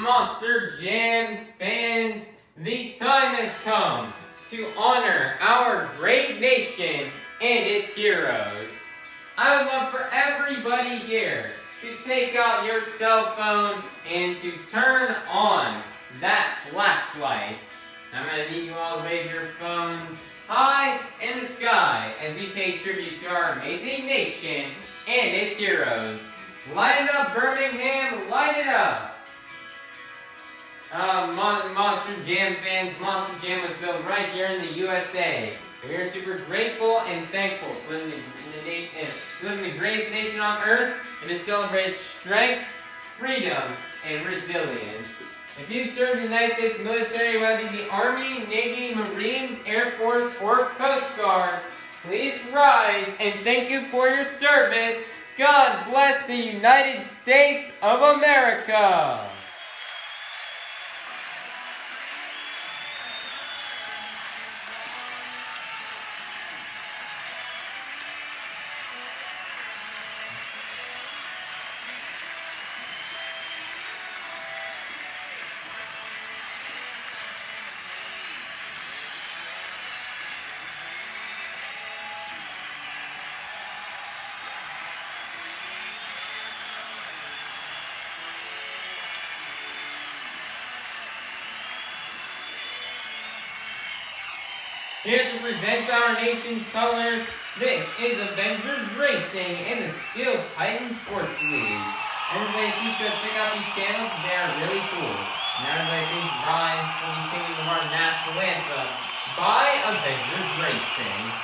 Monster Jam fans, the time has come to honor our great nation and its heroes. I would love for everybody here to take out your cell phone and to turn on that flashlight. I'm going to need you all to wave your phones high in the sky as we pay tribute to our amazing nation and its heroes. Light it up, Birmingham, light it up! Monster Jam fans, Monster Jam was built right here in the USA. We are super grateful and thankful to live in the greatest nation on earth and to celebrate strength, freedom, and resilience. If you've served in the United States military, whether it be the Army, Navy, Marines, Air Force, or Coast Guard, please rise and thank you for your service. God bless the United States of America. Here to present our nation's colors, this is Avengers Racing in the Steel Titan Sports League. Everybody, please go check out these channels, they are really cool. And everybody, please rise for the singing of our national anthem by Avengers Racing.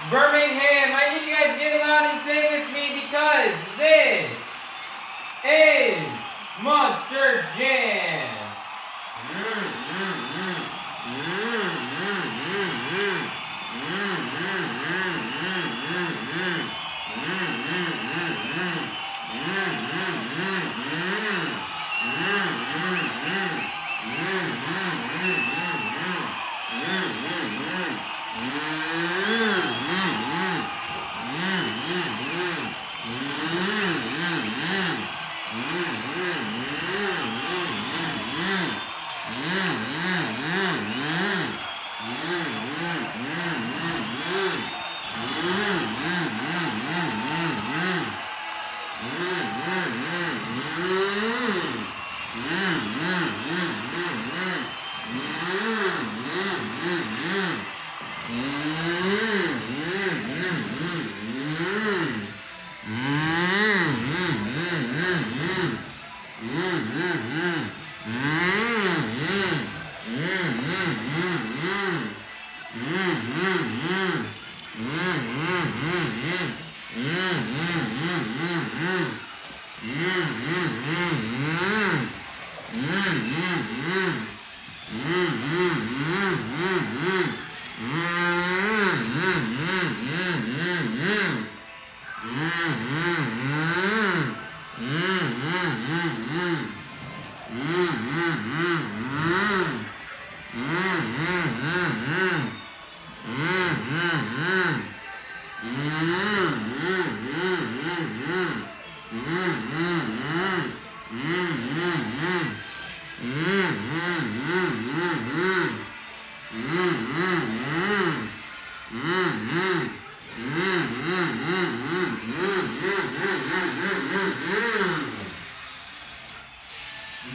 Birmingham, I need you guys to get loud and sing with me because this is Monster Jam.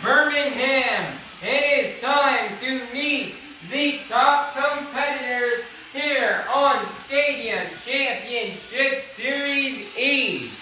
Birmingham, it is time to meet the top competitors here on Stadium Championship Series East.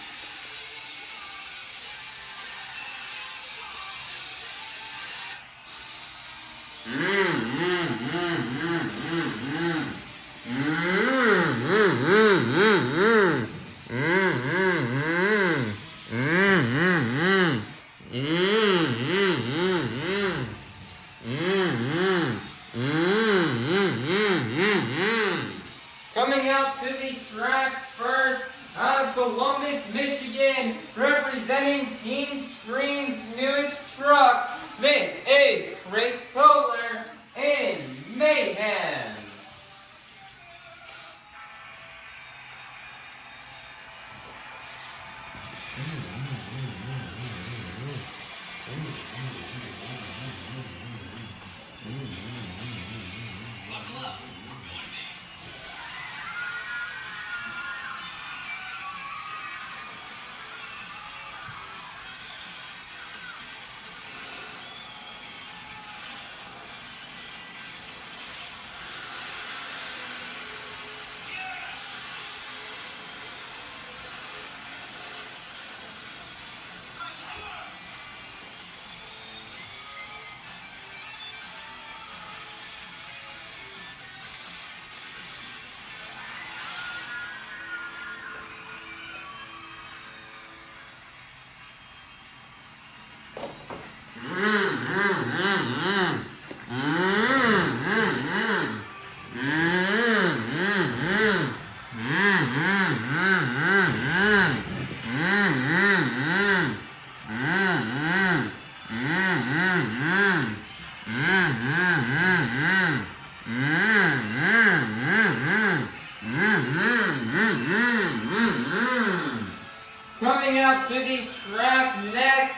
Coming out to the track first, out of Columbus, Michigan, representing Team Scream's newest truck, this is Koehler and Mayhem. Coming out to the track next,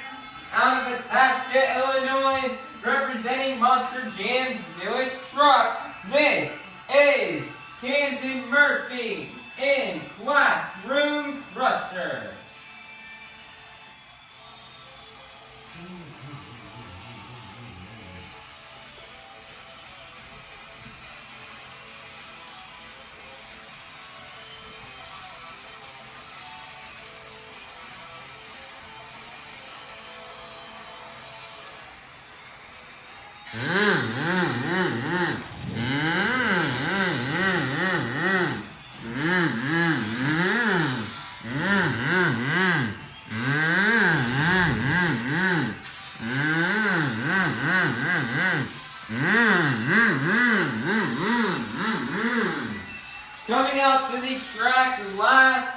out of Itasca, Illinois, representing Monster Jam's newest truck, this is Camden Murphy in Classroom Crusher. Coming out to the track last,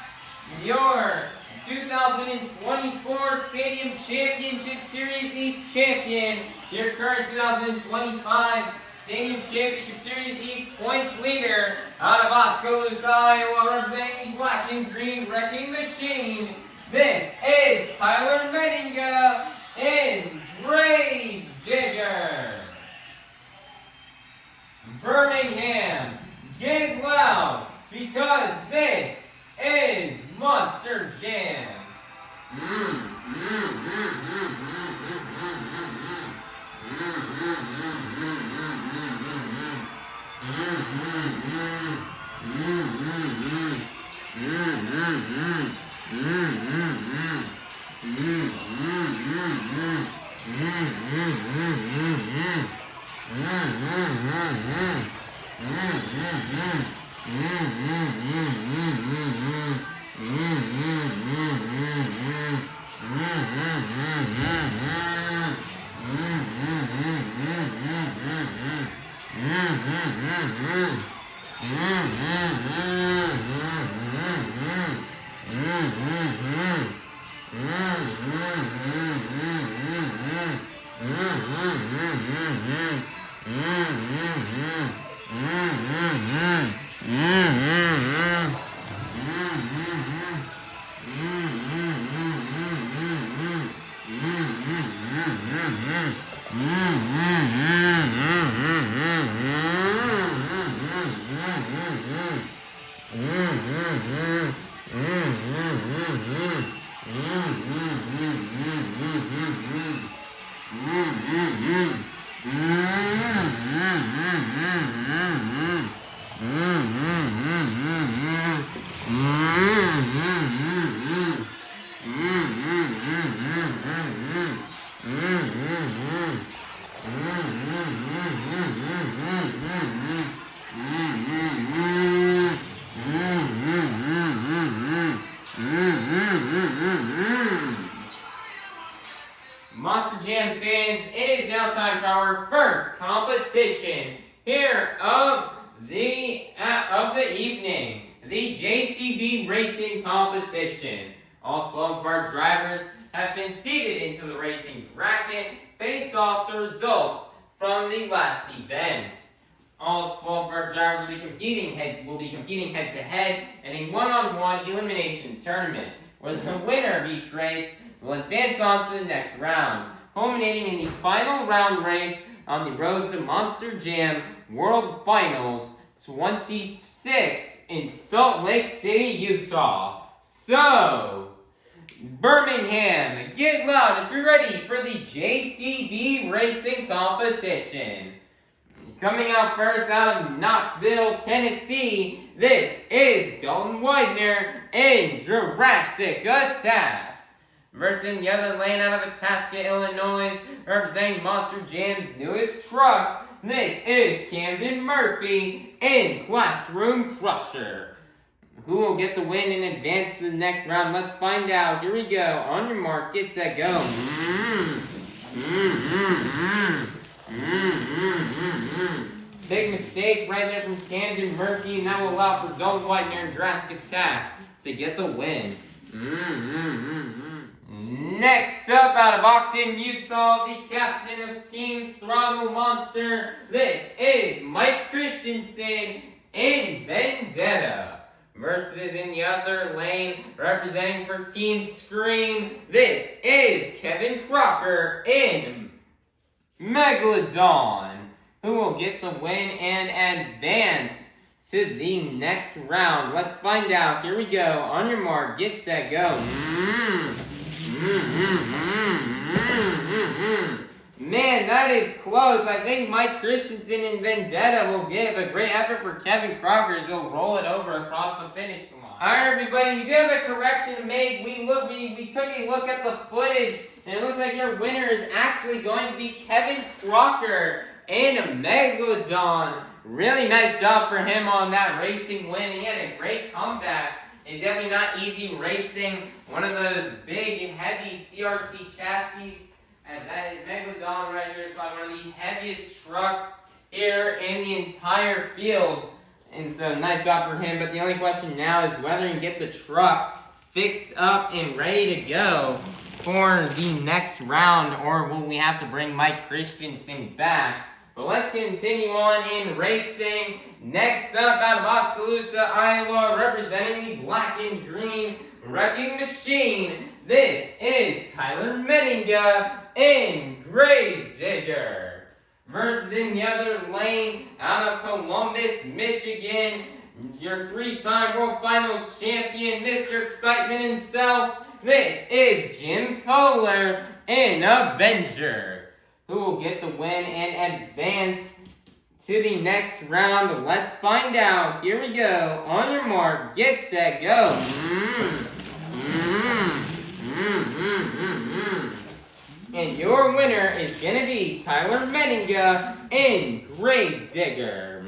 your 2024 Stadium Championship Series East champion, your current 2025 Stadium Championship Series East points leader, out of Oskaloosa, Iowa, representing the Black and Green Wrecking Machine. This is Tyler Menninga in Grave Digger. Birmingham, get loud, because this is Monster Jam. Monster Jam fans, it is now time for our first competition here of the evening, the JCB Racing Competition. All 12 of our drivers have been seated into the racing bracket based off the results from the last event. All 12 of our drivers will be competing head-to-head in a one-on-one elimination tournament, where the winner of each race will advance on to the next round, culminating in the final round race on the road to Monster Jam World Finals 26 in Salt Lake City, Utah. So, Birmingham, get loud if you're ready for the JCB Racing Competition. Coming out first out of Knoxville, Tennessee, this is Dalton Widner in Jurassic Attack. Versus the other lane out of Itasca, Illinois, representing Monster Jam's newest truck, this is Camden Murphy in Classroom Crusher. Who will get the win and advance to the next round? Let's find out. Here we go. On your mark, get set, go. Big mistake right there from Camden Murphy, and that will allow for Dalton Widner and Jurassic Attack to get the win. Next up, out of Ogden, Utah, the captain of Team Throttle Monster, this is Mike Christensen in Vendetta. Versus in the other lane, representing for Team Scream, this is Kevin Crocker in Megalodon, who will get the win and advance to the next round. Let's find out. Here we go. On your mark, get set, go. Man, that is close. I think Mike Christensen in Vendetta will get it, but great effort for Kevin Crocker as he'll roll it over across the finish line. Alright, everybody, we do have a correction to make. We took a look at the footage, and it looks like your winner is actually going to be Kevin Crocker in a Megalodon. Really nice job for him on that racing win, and he had a great comeback. It's definitely not easy racing one of those big, heavy CRC chassis as that Megalodon right here is probably one of the heaviest trucks here in the entire field. And so, nice job for him. But the only question now is whether he can get the truck fixed up and ready to go for the next round, or will we have to bring Mike Christensen back? But let's continue on in racing. Next up, out of Oskaloosa, Iowa, representing the black and green wrecking machine, this is Tyler Menninga in Gravedigger. Versus in the other lane, out of Columbus, Michigan, your three-time World Finals champion, Mr. Excitement himself, this is Jim Koehler in Avenger, who will get the win and advance to the next round. Let's find out. Here we go. On your mark, get set, go. And your winner is going to be Tyler Menninga in Gravedigger.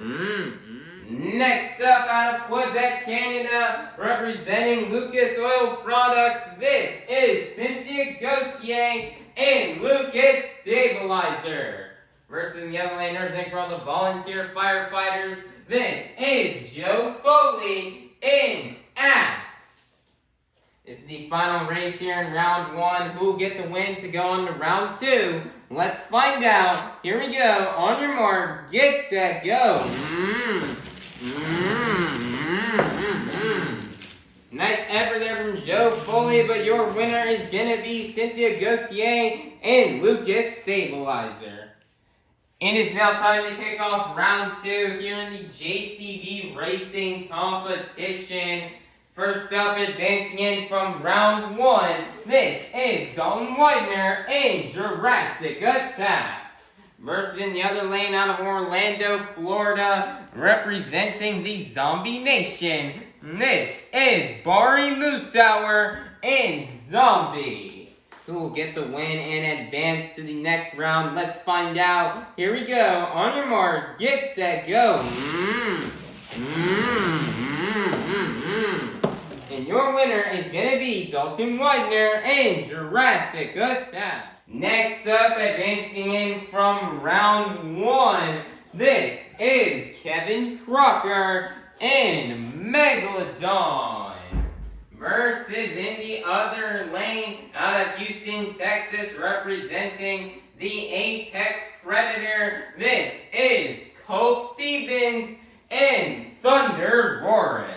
Next up, out of Quebec, Canada, representing Lucas Oil Products, this is Cynthia Gauthier in Lucas Stabilizer. Versus in the other lane, representing for all the volunteer firefighters, this is Joe Foley in Axe. This is the final race here in round one. Who will get the win to go on to round two? Let's find out. Here we go. On your mark, get set, go. Nice effort there from Joe Foley, but your winner is going to be Cynthia Gauthier in Lucas Stabilizer. It is now time to kick off round two here in the JCB Racing competition. First up, advancing in from round one, this is Dalton Widner in Jurassic Attack. Versus in the other lane out of Orlando, Florida, representing the Zombie Nation, this is Bari Musawwir in Zombie, who will get the win and advance to the next round. Let's find out. Here we go. On your mark, get set, go. And your winner is going to be Dalton Widner in Jurassic Attack. Next up, advancing in from round one, this is Kevin Crocker in Megalodon. Versus in the other lane, out of Houston, Texas, representing the Apex Predator, this is Colt Stevens in ThunderROARus.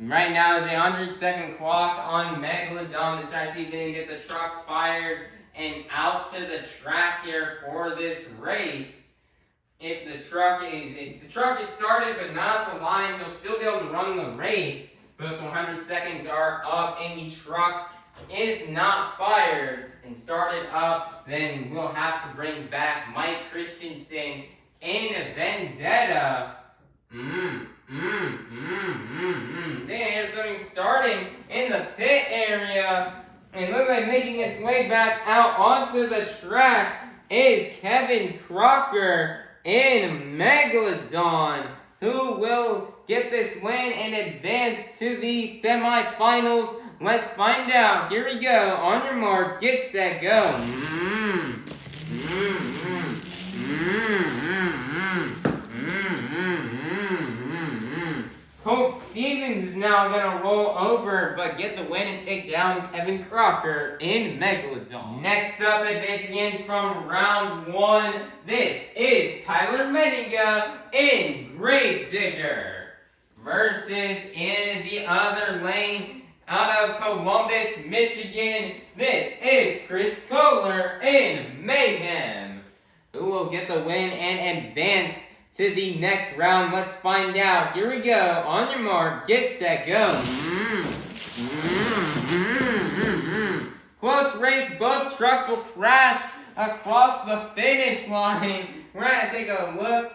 Right now is a 100-second clock on Megalodon to try to see if they can get the truck fired and out to the track here for this race. If the truck is started but not at the line, they'll still be able to run the race. But if the 100 seconds are up and the truck is not fired and started up, then we'll have to bring back Mike Christensen in Vendetta. There's something starting in the pit area, and looks like making its way back out onto the track is Kevin Crocker in Megalodon, who will get this win and advance to the semifinals. Let's find out. Here we go. On your mark, get set, go. Colt Stevens is now going to roll over, but get the win and take down Kevin Crocker in Megalodon. Next up, advancing in from round one, this is Tyler Menninga in Gravedigger. Versus in the other lane, out of Columbus, Michigan, this is Chris Koehler in Mayhem, who will get the win and advance to the next round. Let's find out. Here we go. On your mark, get set, go. Close race. Both trucks will crash across the finish line. We're going to take a look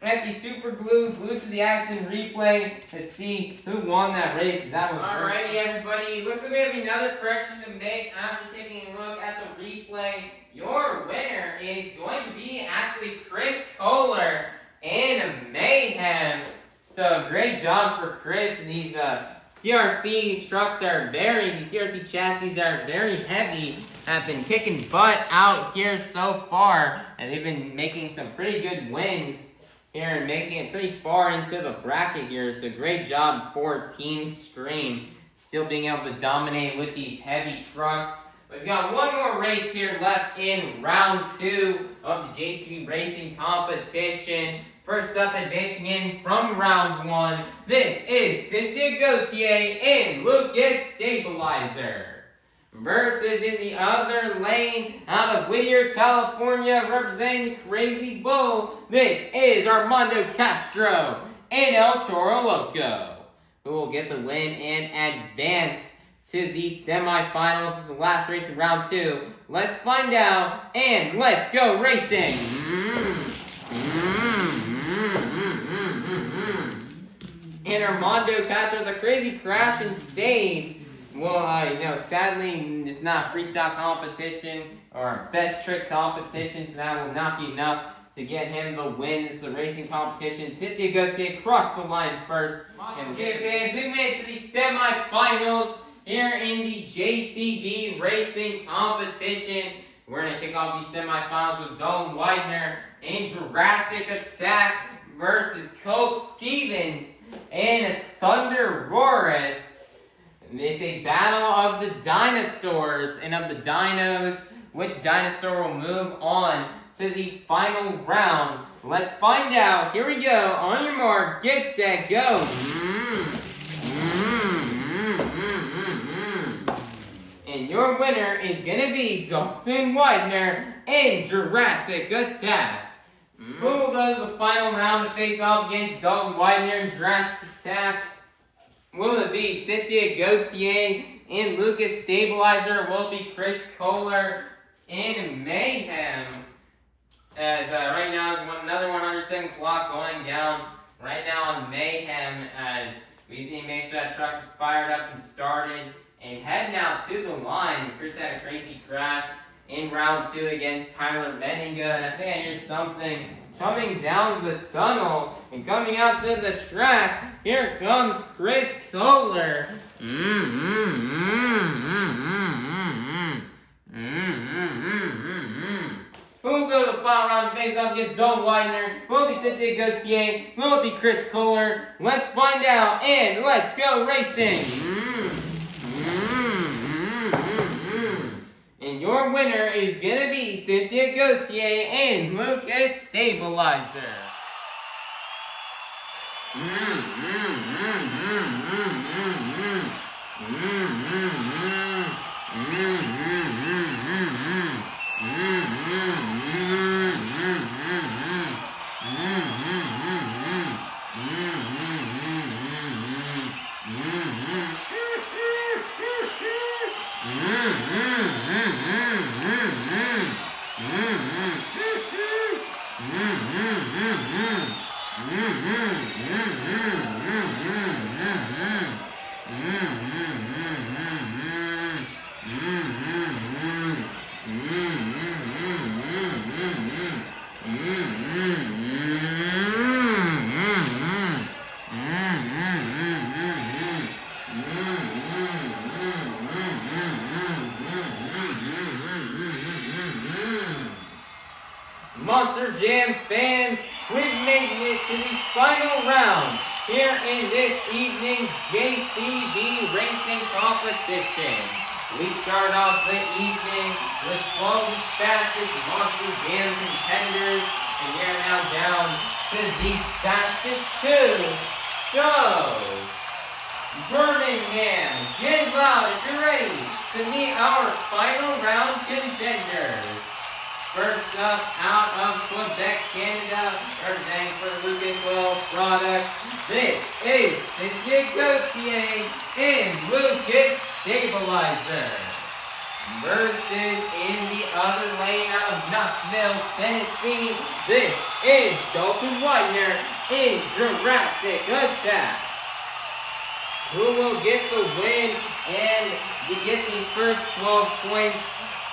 at the super glued to the action replay to see who won that race. That was alrighty, everybody. Looks like we have another correction to make after taking a look at the replay. Your winner is going to be actually Chris Koehler in Mayhem. So great job for Chris. These CRC trucks are these CRC chassis are very heavy, have been kicking butt out here so far, and they've been making some pretty good wins here and making it pretty far into the bracket here. So great job for Team Scream, still being able to dominate with these heavy trucks. We've got one more race here left in round 2 of the JCB racing competition. First up, advancing in from round 1, this is Cynthia Gauthier and Lucas Stabilizer. Versus in the other lane, out of Whittier, California, representing the Crazy Bull, this is Armando Castro and El Toro Loco, who will get the win and advance to the semifinals. This is the last race in round 2. Let's find out, and let's go racing! And Armando Castro, the crazy crash and save. Well, sadly, it's not a freestyle competition or best trick competition, so that will not be enough to get him the win. This is a racing competition. Cynthia Gauthier crossed the line first. And fans, we made it to the semifinals here in the JCB racing competition. We're going to kick off these semifinals with Dalton, Widner and Jurassic Attack versus Colt Stevens and ThunderROARus. It's a battle of the dinosaurs and of the dinos. Which dinosaur will move on to the final round? Let's find out. Here we go. On your mark, get set, go. And your winner is going to be Dalton, Widner and Jurassic Attack. Who will go to the final round to face off against Dalton, Widner and Jurassic Attack? Will it be Cynthia Gauthier and Lucas Stabilizer? Will it be Chris Koehler and Mayhem? As right now is another 100-second clock going down right now on Mayhem, as we need to make sure that truck is fired up and started and head now to the line. Chris had a crazy crash in round 2 against Menninga, and I think I hear something coming down the tunnel and coming out to the track. Here comes Chris Koehler. Who will go to the final round and face off against Dalton, Widner? Will it be Cynthia Gauthier? Will it be Chris Koehler? Let's find out, and let's go racing! And your winner is going to be Cynthia Gauthier and Lucas Stabilizer. Monster Jam fans, we've made it to the final round here in this evening's JCB racing competition. We start off the evening with 12 fastest Monster Jam competitors, and we are now down to the fastest 2. So, Birmingham, get loud if you're ready to meet our final round contenders. First up, out of Quebec, Canada, representing for Lucas Oil Products, this is Cynthia Gauthier and Lucas Stabilizer. Versus in the other lane out of Knoxville, Tennessee, this is Dalton Widner in Jurassic Attack. Who will get the win and get the first 12 points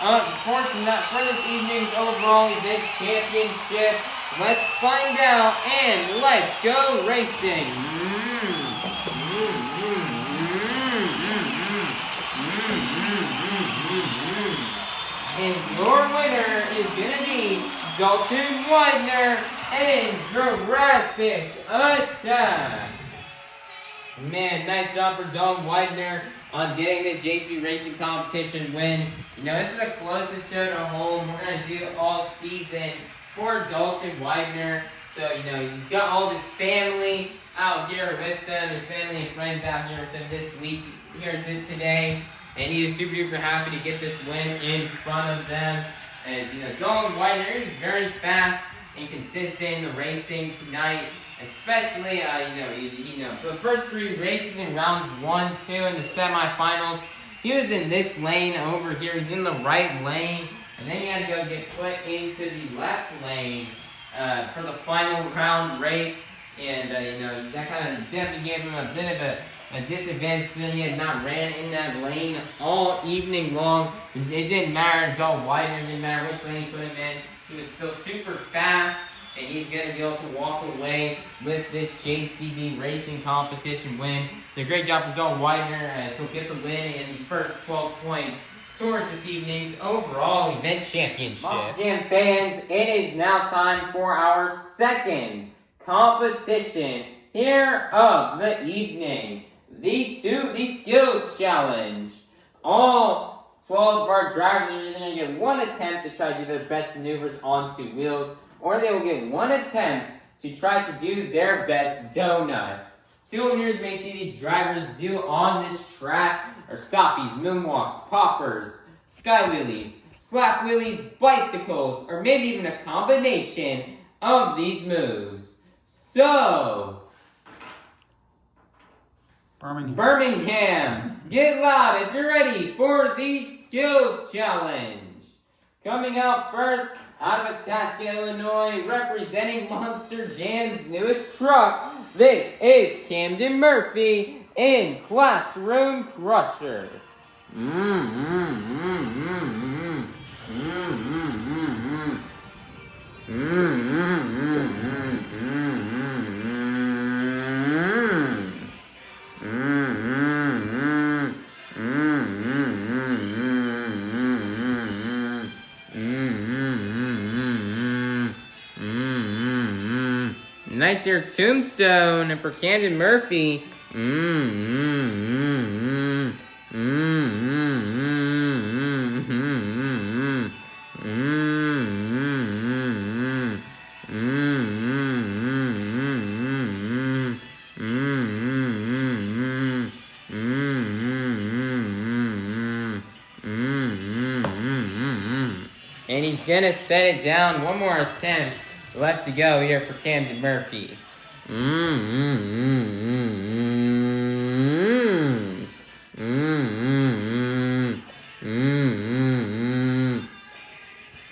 for this evening's overall event championship? Let's find out, and let's go racing. And your winner is going to be Dalton, Widner, and Jurassic Attack. Man, nice job for Dalton Widner on getting this JCB Racing Competition win. You know, this is the closest show to home we're going to do all season for Dalton Widner. So, you know, he's got all of his family out here with them, his family and friends out here with him this week, here today. And he is super duper happy to get this win in front of them. As you know, Dalton Widner is very fast and consistent in the racing tonight. Especially, you know, for the first 3 races in rounds 1, 2, and the semifinals, he was in this lane over here. He's in the right lane. And then he had to go get put into the left lane for the final round race. And, you know, that kind of definitely gave him a bit of a disadvantage since he had not ran in that lane all evening long. It didn't matter. Dalton Widner, it didn't matter which lane he put him in. He was still super fast. And he's going to be able to walk away with this JCB Racing Competition win. So great job for Dalton Widner. So he'll get the win in the first 12 points towards this evening's overall event championship. Jam fans, it is now time for our second competition here of the evening. The Skills Challenge. All 12 of our drivers are either going to get one attempt to try to do their best maneuvers on 2 wheels, or they will get one attempt to try to do their best donut. 2 winners may see these drivers do on this track are stoppies, moonwalks, poppers, sky wheelies, slap wheelies, bicycles, or maybe even a combination of these moves. So, Birmingham, get loud if you're ready for the Skills Challenge. Coming out first, out of Itasca, Illinois, representing Monster Jam's newest truck, this is Camden Murphy in Classroom Crusher. Nice here, tombstone, and for Camden Murphy, and he's gonna set it down. One more attempt left to go here for Camden Murphy.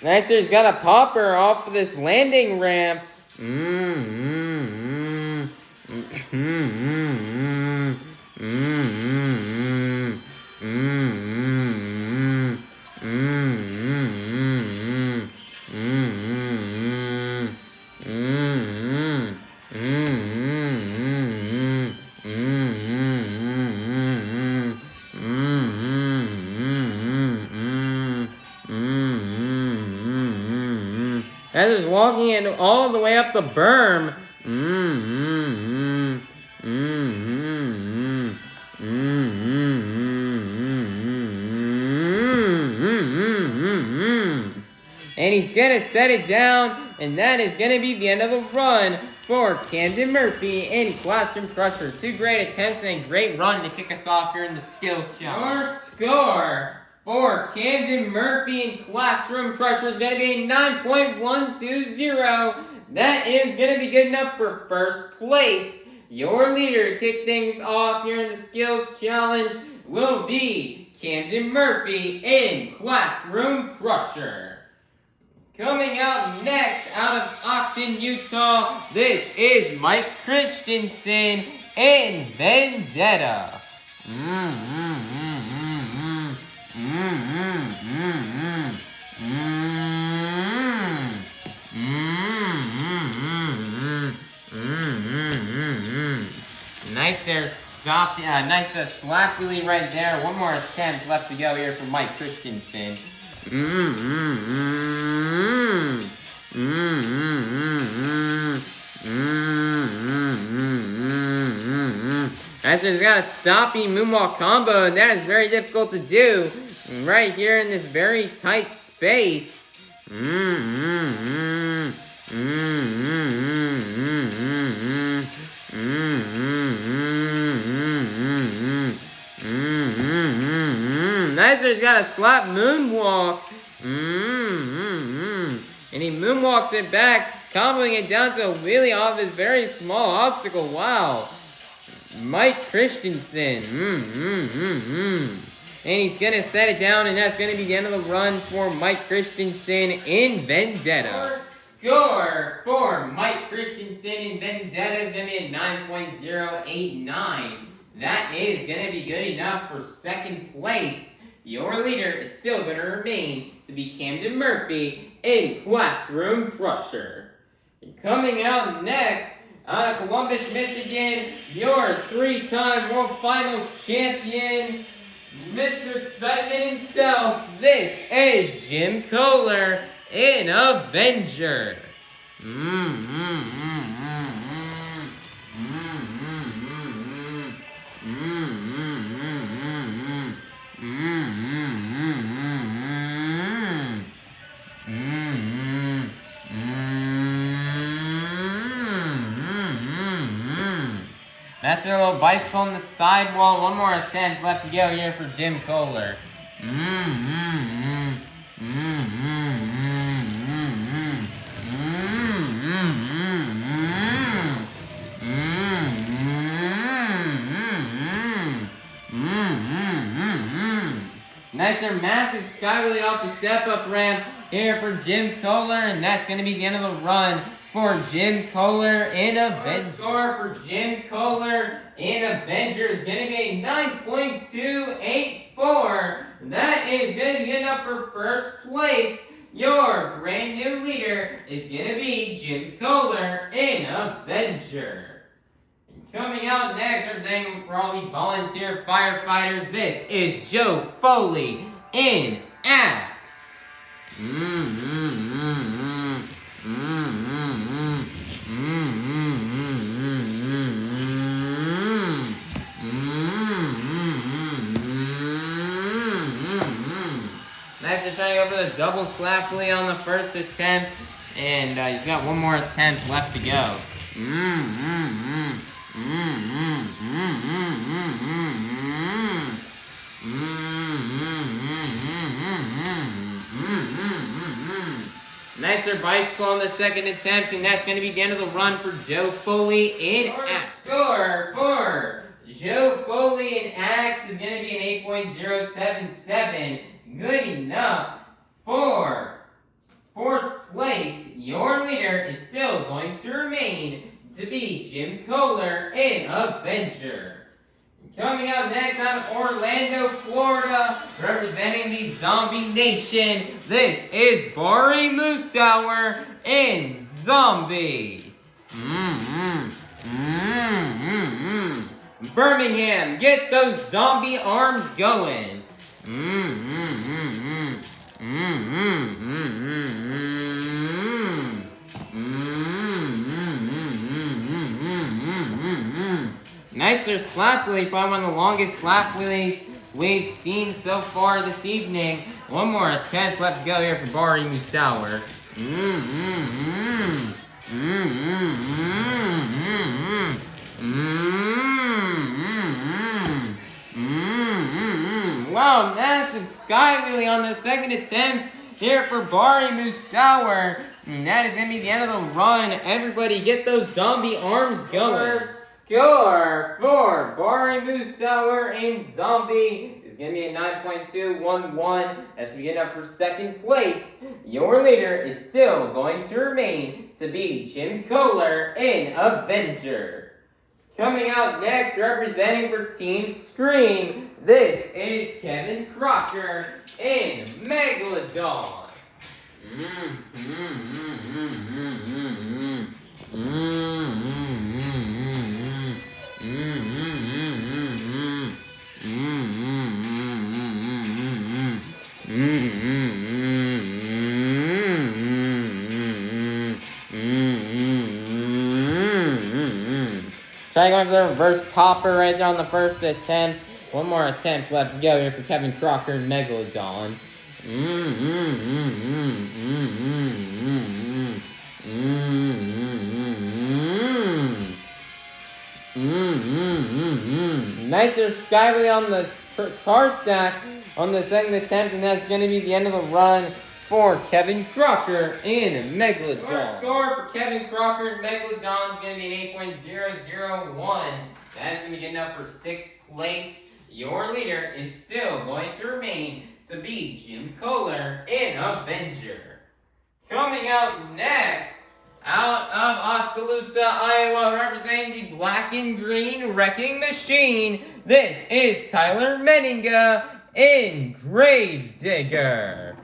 Nice, he's got a popper off of this landing ramp. As he's walking in all the way up the berm. And he's gonna set it down, and that is gonna be the end of the run for Camden Murphy in Classroom Crusher. 2 great attempts and a great run to kick us off here in the Skills Challenge. Your score for Camden Murphy in Classroom Crusher is going to be a 9.120. That is going to be good enough for first place. Your leader to kick things off here in the Skills Challenge will be Camden Murphy in Classroom Crusher. Coming out next out of Ogden, Utah, this is Mike Christensen in Vendetta. Nice there, stop. Nice slap wheelie right there. One more attempt left to go here for Mike Christensen. Master's got a stopping moonwalk combo, and that is very difficult to do right here in this very tight space. Master's got a slap moonwalk. And he moonwalks it back, comboing it down to a wheelie off his very small obstacle. Wow. Mike Christensen. And he's going to set it down, and that's going to be the end of the run for Mike Christensen in Vendetta. Score for Mike Christensen in Vendetta is going to be a 9.089. That is going to be good enough for second place. Your leader is still going to remain to be Camden Murphy in Classroom Crusher. And coming out next, out of Columbus, Michigan, your three-time World Finals champion, Mr. Excitement himself. This is Jim Koehler in Avenger. That's a little bicycle on the sidewall. One more attempt left to go here for Jim Koehler. Nice or massive sky wheelie off the step-up ramp here for Jim Koehler, and that's going to be the end of the run for Jim Koehler in Avenger. Score for Jim Koehler in Avenger is going to be a 9.284. That is going to be enough for first place. Your brand new leader is going to be Jim Koehler in Avenger. And coming out next, representing for all the volunteer firefighters, this is Joe Foley in Axe. Nice to try to go for the double slap wheelie on the first attempt, and he's got one more attempt left to go. Nicer bicycle on the second attempt, and that's going to be the end of the run for Joe Foley in Axe. Score for Joe Foley in Axe is going to be an 8.077. Good enough for fourth place. Your leader is still going to remain to be Jim Koehler in Avenger. Coming out next out of Orlando, Florida, representing the Zombie Nation, this is Bari Musawwir in Zombie. Birmingham, get those zombie arms going. Nicer slap wheelie, probably one of the longest slap wheelies we've seen so far this evening. One more attempt left to go here for Bari Musawwir. Wow, massive sky wheelie on the second attempt here for Bari Musawwir. And that is going to be the end of the run. Everybody get those zombie arms going. Score for Bari Musawwir in Zombie is going to be a 9.211. That's going to be enough for second place. Your leader is still going to remain to be Jim Koehler in Avenger. Coming out next, representing for Team Scream, this is Kevin Crocker in Megalodon. Try going for the reverse popper right there on the first attempt. One more attempt left to go here for Kevin Crocker and Megalodon. Nicer skyway on the car stack on the second attempt, and that's going to be the end of the run for Kevin Crocker and Megalodon. Score for Kevin Crocker and Megalodon is going to be an 8.001. That is going to be good enough for 6th place. Your leader is still going to remain to be Jim Koehler in Avenger. Coming out next, out of Oskaloosa, Iowa, representing the black and green wrecking machine, this is Tyler Menninga in Gravedigger.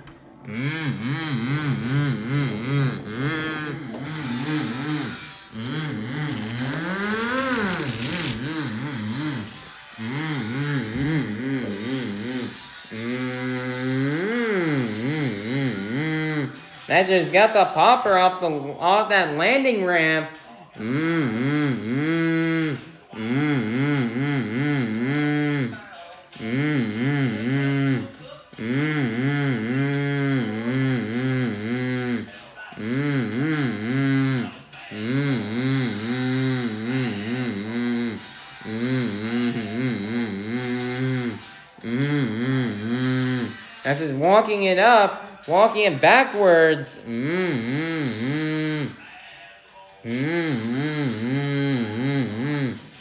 That just got the popper off that landing ramp. That's just walking it up. Walking it backwards.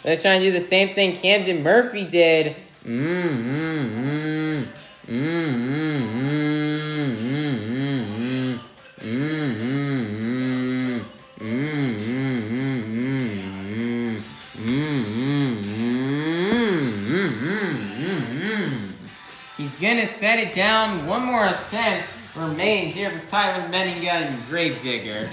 Let's try and do the same thing Camden Murphy did. He's gonna set it down. One more attempt remains here for Tyler Menninga and Gravedigger.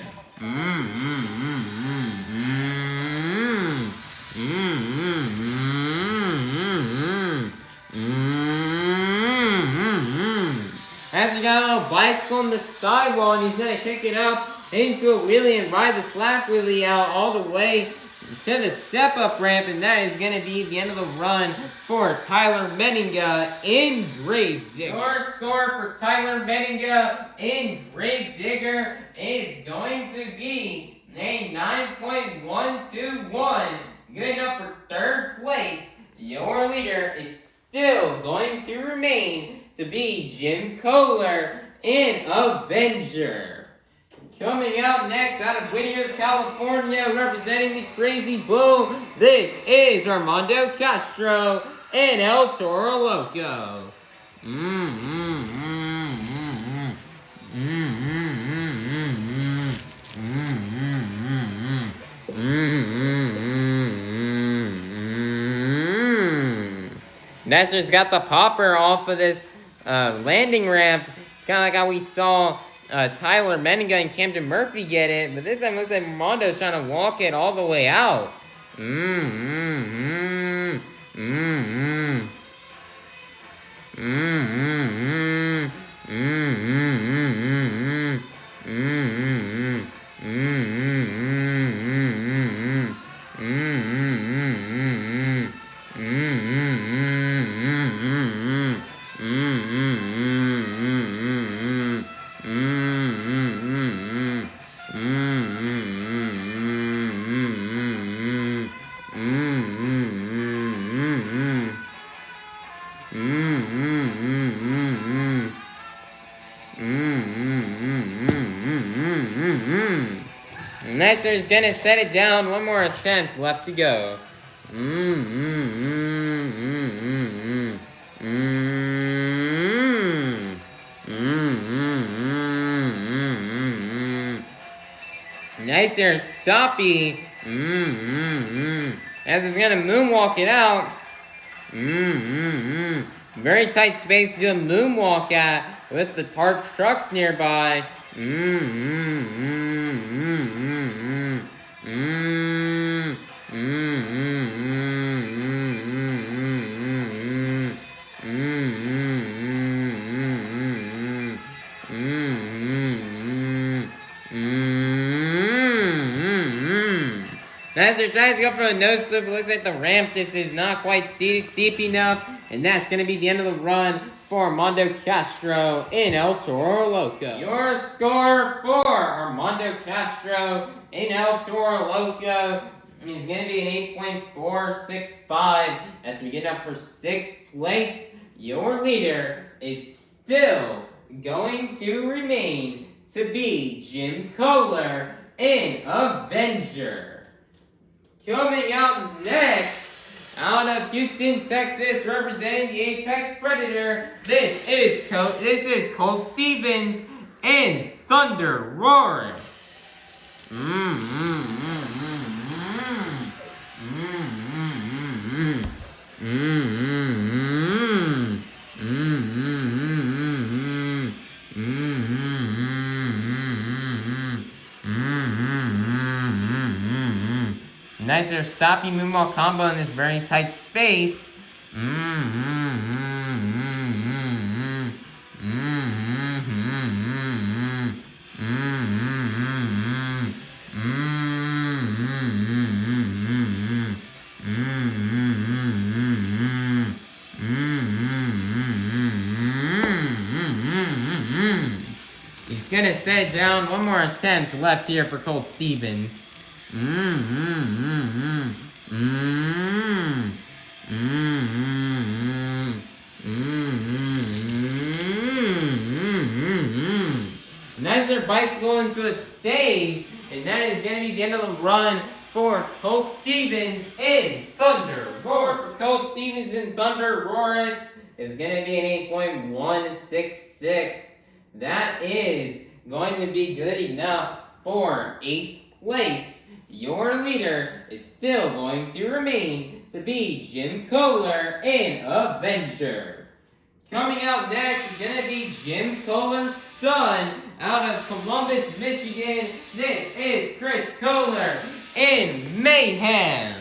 As we got a little bicycle on the sidewall, and he's gonna kick it up into a wheelie and ride the slap wheelie out all the way to the step-up ramp, and that is going to be the end of the run for Tyler Menninga in Gravedigger. Your score for Tyler Menninga in Gravedigger is going to be a 9.121. Good enough for 3rd place. Your leader is still going to remain to be Jim Koehler in Avenger. Coming out next, out of Widner, California, representing the Crazy Bull, this is Armando Castro and El Toro Loco. Next, just got the popper off of this landing ramp, kind of like how we saw Tyler Menninga and Camden Murphy get it, but this time it looks like Armando's trying to walk it all the way out. Nicer is gonna set it down. One more attempt left to go. Nicer stoppy. As he's gonna moonwalk it out. Very tight space to do a moonwalk at with the parked trucks nearby. As they're trying to go for a nose flip, it looks like the ramp just is not quite steep enough. And that's going to be the end of the run for Armando Castro in El Toro Loco. Your score for Armando Castro in El Toro Loco is going to be an 8.465. As we get up for 6th place, your leader is still going to remain to be Jim Koehler in Avenger. Coming out next, out of Houston, Texas, representing the Apex Predator, this is Colt Stevens in ThunderROARus. Nicer stopping moonwalk combo in this very tight space. He's gonna set it down. One more attempt left here for Colt Stevens. Nicer bicycle into a save, and that is going to be the end of the run for Colt Stevens in ThunderROARus. For Colt Stevens in ThunderROARus is going to be an 8.166. That is going to be good enough for 8th place. Your leader is still going to remain to be Jim Koehler in Avenger. Coming out next is going to be Jim Koehler's son out of Columbus, Michigan. This is Chris Koehler in Mayhem.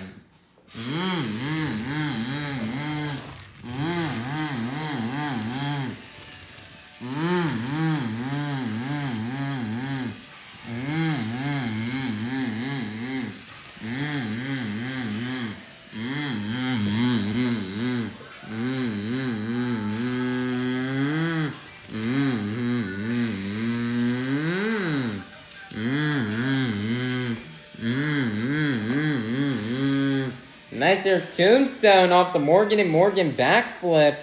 Nicer tombstone off the Morgan & Morgan backflip.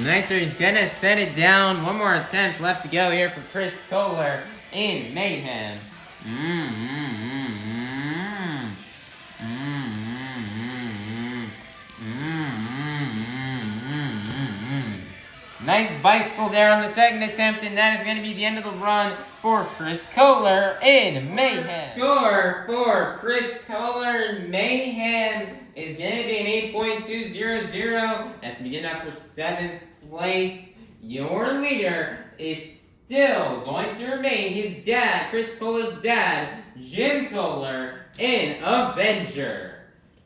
Nicer, he's gonna set it down. One more attempt left to go here for Chris Koehler in Mayhem. Nice bicycle there on the second attempt, and that is going to be the end of the run for Chris Koehler in Mayhem. Score for Chris Koehler in Mayhem is going to be an 8.200. That's going to be good enough for 7th place. Your leader is still going to remain his dad, Chris Koehler's dad, Jim Koehler in Avenger.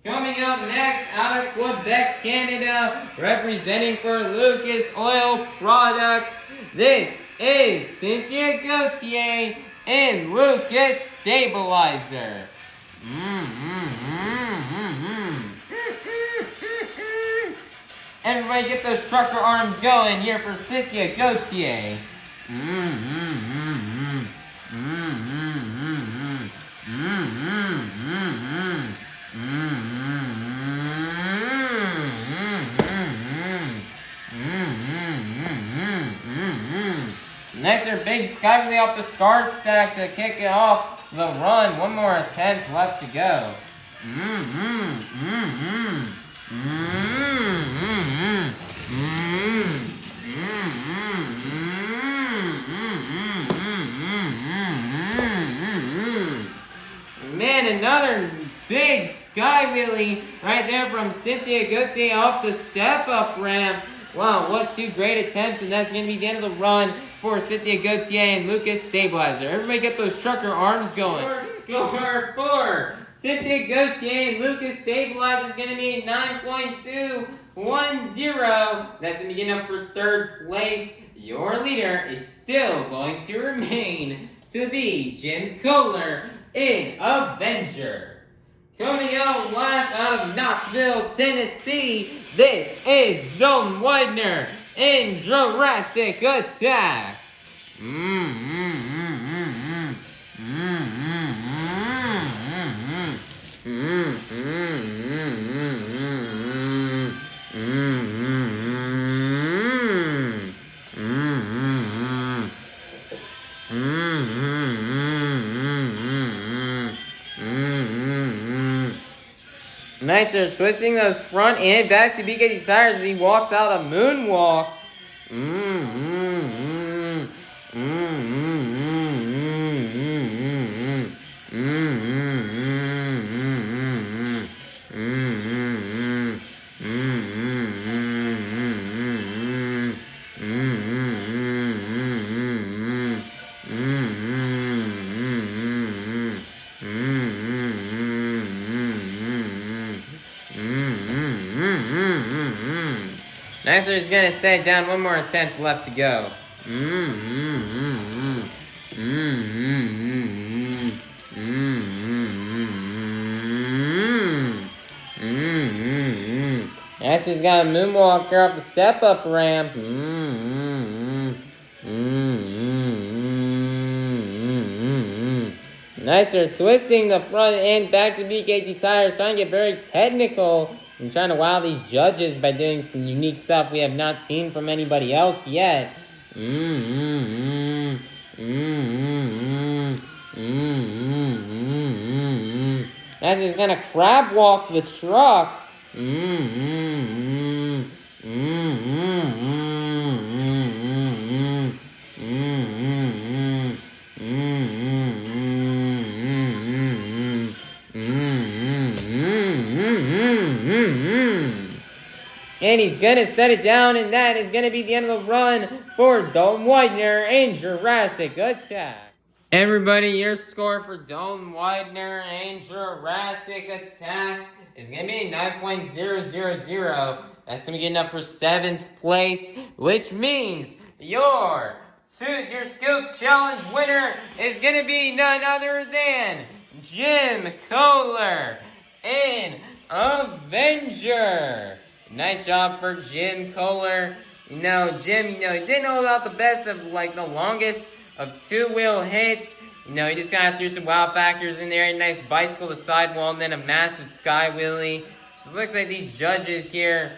Coming out next, out of Quebec, Canada, representing for Lucas Oil Products, this is Cynthia Gauthier and Lucas Stabilizer. Everybody get those trucker arms going here for Cynthia Gauthier. Nicer big skyway off the start stack to kick it off the run. One more attempt left to go. And another big sky wheelie right there from Cynthia Gauthier off the step-up ramp. Wow, what two great attempts, and that's going to be the end of the run for Cynthia Gauthier and Lucas Stabilizer. Everybody get those trucker arms going. Score for Cynthia Gauthier and Lucas Stabilizer is going to be 9.210. That's going to be good enough for third place. Your leader is still going to remain to be Jim Koehler in Avenger. Coming out last out of Knoxville, Tennessee, this is Dalton Widner in Jurassic Attack. Nice, are twisting those front and back to BKT tires as he walks out a moonwalk. Nicer is gonna set it down. One more attempt left to go. Nicer's got a moonwalker up the step-up ramp. Nicer twisting the front end back to BKT tires, trying to get very technical. I'm trying to wow these judges by doing some unique stuff we have not seen from anybody else yet. That's just gonna crab walk the truck. And he's gonna set it down, and that is gonna be the end of the run for Dalton Widner in Jurassic Attack. Everybody, your score for Dalton Widner and Jurassic Attack is gonna be 9.000. That's gonna be good enough for 7th place, which means your skills challenge winner is gonna be none other than Jim Koehler in Avenger. Nice job for Jim Koehler. Jim, he didn't know about the best of the longest of two-wheel hits. He just kind of threw some wow factors in there. A nice bicycle to sidewall and then a massive sky wheelie. So it looks like these judges here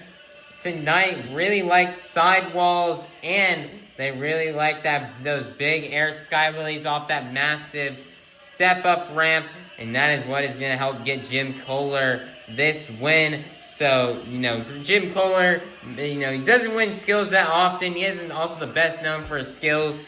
tonight really liked sidewalls, and they really liked those big air sky wheelies off that massive step-up ramp. And that is what is going to help get Jim Koehler this win. So, Jim Koehler, he doesn't win skills that often. He isn't also the best known for his skills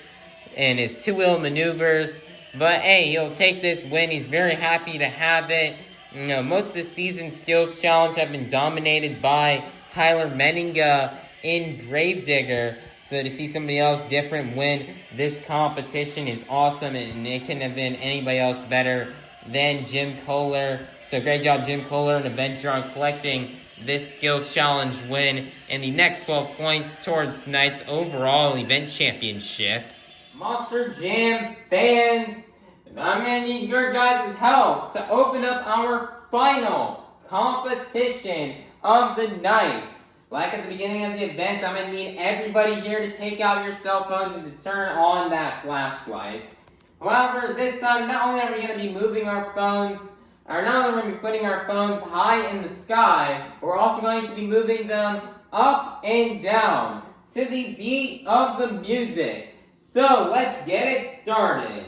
and his two-wheel maneuvers. But, hey, he'll take this win. He's very happy to have it. Most of the season skills challenge have been dominated by Tyler Menninga in Gravedigger. So to see somebody else different win this competition is awesome. And it couldn't have been anybody else better than Jim Koehler. So great job, Jim Koehler and Avenger, on collecting this skills challenge win and the next 12 points towards tonight's overall event championship. Monster Jam fans, I'm going to need your guys' help to open up our final competition of the night. Like at the beginning of the event, I'm going to need everybody here to take out your cell phones and to turn on that flashlight. However, this time, not only are we going to be moving our phones, or not only are we going to be putting our phones high in the sky, but we're also going to be moving them up and down to the beat of the music. So, let's get it started.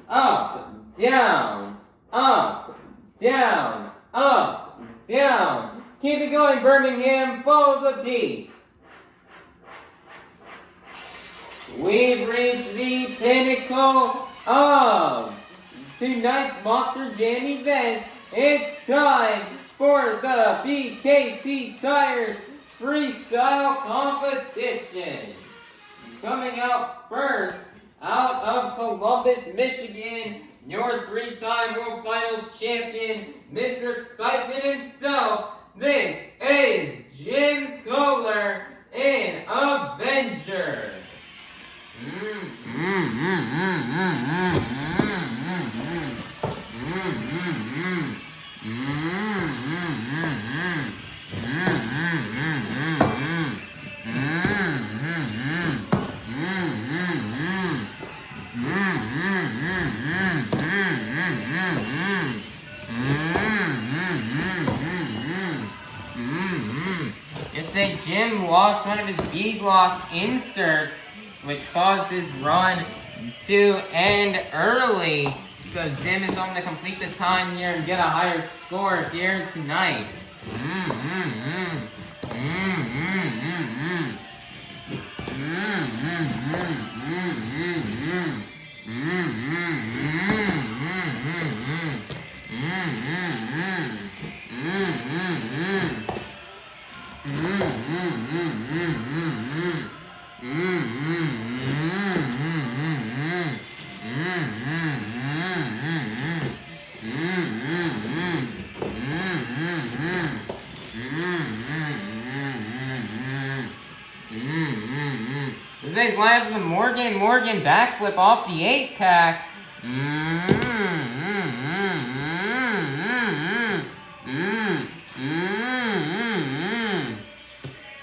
Up, down, up, down, up, down. Keep it going, Birmingham. Follow the beat. We've reached the pinnacle of tonight's Monster Jam event, it's time for the BKT Tires Freestyle Competition. Coming out first, out of Columbus, Michigan, your three-time World Finals champion, Mr. Excitement himself, this is Jam Koehler in Avenger. Yesterday, Jim lost one of his B-block inserts, which caused his run to end early. So Jim is going to complete the time here and get a higher score here tonight. This is live with the Morgan backflip off the 8-pack.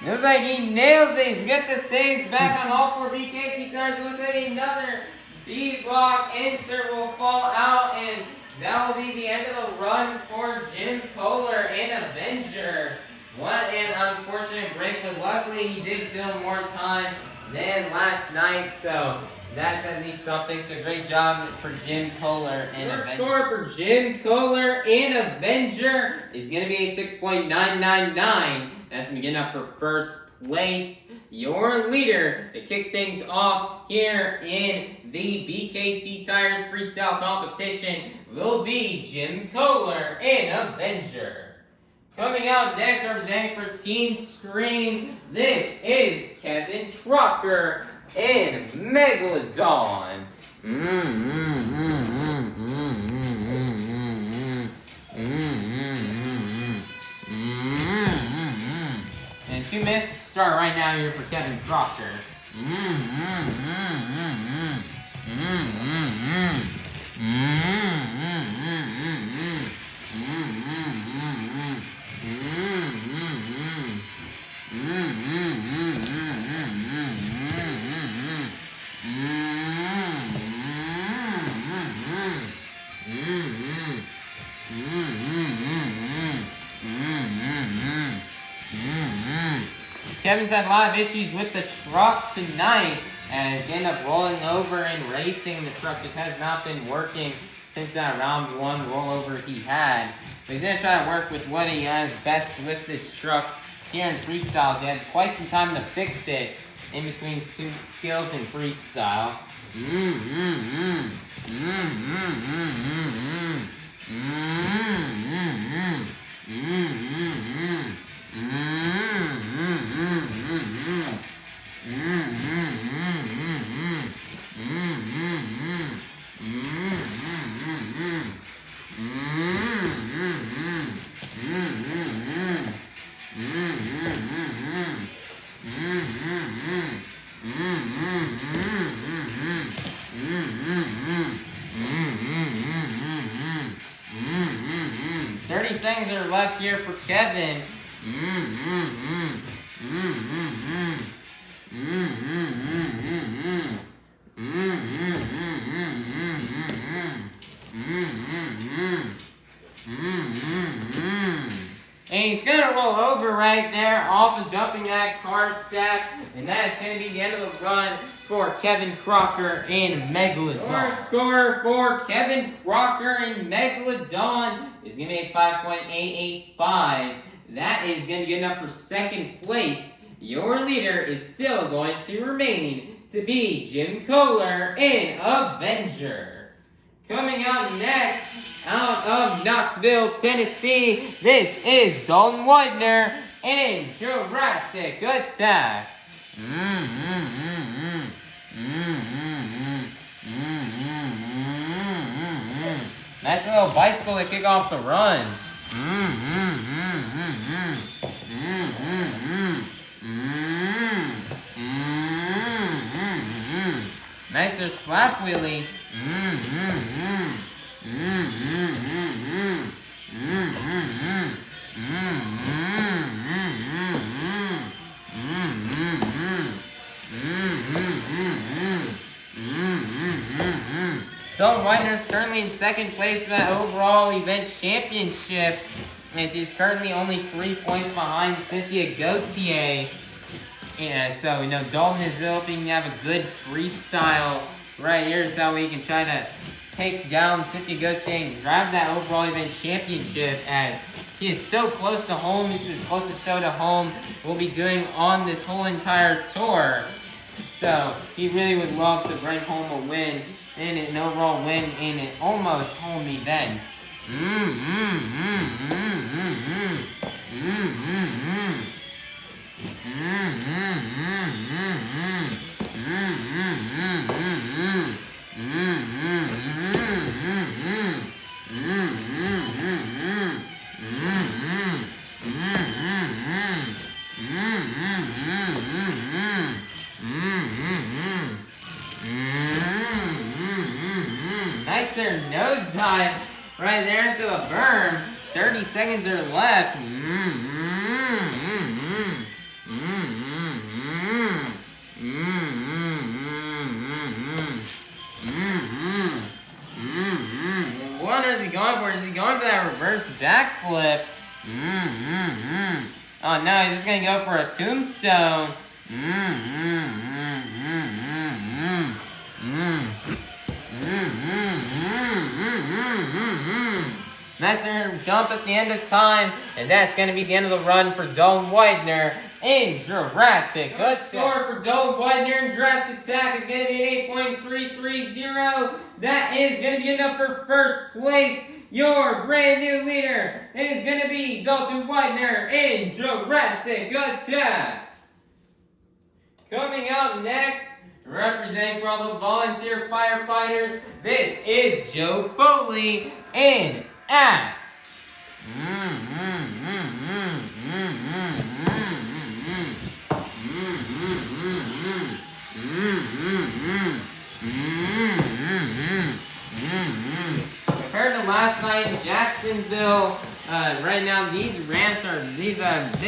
Looks like he nails it. He's got the saves back on all 4 BKT tires. Looks like another B-block insert will fall out, and that will be the end of the run for Jam Koehler and Avenger. What an unfortunate break, but luckily he did film more time than last night, so that's at least something. So great job for Jam Koehler and Avenger. Your score for Jam Koehler and Avenger is going to be a 6.999. That's going to be good enough for first place. Your leader to kick things off here in the BKT Tires Freestyle Competition will be Jam Koehler and Avenger. Coming out next, representing for Team Screen, this is Kevin Crocker and Megalodon. And 2 minutes to start right now here for Kevin Crocker. Kevin's had a lot of issues with the truck tonight, and he ended up rolling over and racing. The truck just has not been working since that round 1 rollover he had. But he's going to try to work with what he has best with this truck here in freestyles. He had quite some time to fix it in between skills and freestyle. Things are left here for Kevin. And he's going to roll over right there off of jumping that car stack. And that's going to be the end of the run for Kevin Crocker and Megalodon. Our score for Kevin Crocker and Megalodon is going to be a 5.885. That is going to be good enough for second place. Your leader is still going to remain to be Jam Koehler and Avenger. Coming out next, out of Knoxville, Tennessee, this is Dalton Widner in Jurassic Attack. Nice little bicycle to kick off the run. Nicer slap wheelie. Dalton Widner is currently in second place for that overall event championship, as he's currently only 3 points behind Cynthia Gauthier. Yeah, so, you know, Dalton is really hoping to have a good freestyle right here so we can try to take down Cynthia Gauthier and grab that overall event championship, as he is so close to home. This is the closest show to home we'll be doing on this whole entire tour. So, he really would love to bring home a win, and an overall win in an almost home event. Nice there nosedive right there into a berm. 30 seconds are left. What is he going for? Is he going for that reverse backflip? Oh no, he's just gonna go for a tombstone. Nice jump at the end of time, and that's going to be the end of the run for Dalton Widner in Jurassic Attack. The score for Dalton Widner in Jurassic Attack is going to be an 8.330. That is going to be enough for first place. Your brand new leader is going to be Dalton Widner in Jurassic Attack. Coming out next, representing for all the volunteer firefighters, this is Joe Foley in Axe. Compared to last night in Jacksonville, right now these ramps are big ramps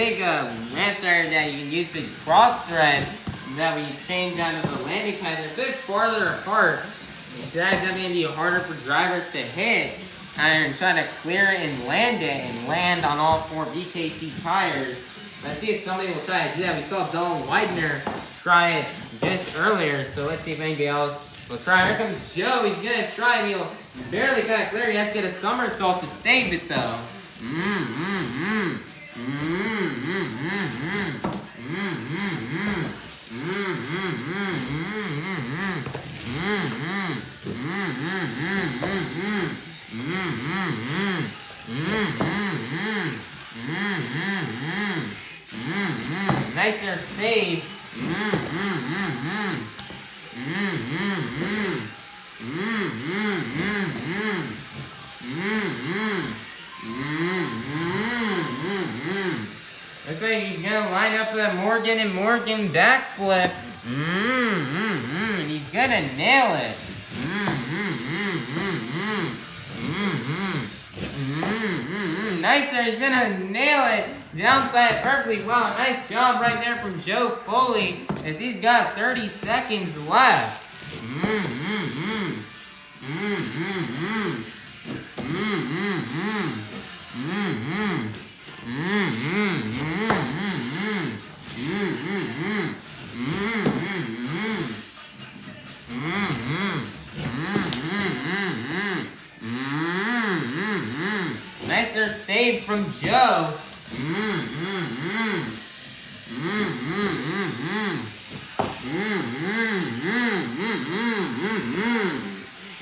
that you can use to cross thread that we change out of the landing pad. They're a bit farther apart, so that's going to be harder for drivers to hit and try to clear it and land on all 4 BKT tires. Let's see if somebody will try to do that. We saw Dalton Widner try it just earlier, so let's see if anybody else will try. Here comes Joe. He's going to try, and he'll barely kind of clear it. He has to get a somersault to save it, though. Nicer save. Looks like he's gonna line up that Morgan and Morgan backflip. And he's gonna nail it. Nice there, he's gonna nail it. Downside perfectly well. Nice job right there from Joe Foley, as he's got 30 seconds left. Nicer save from Joe.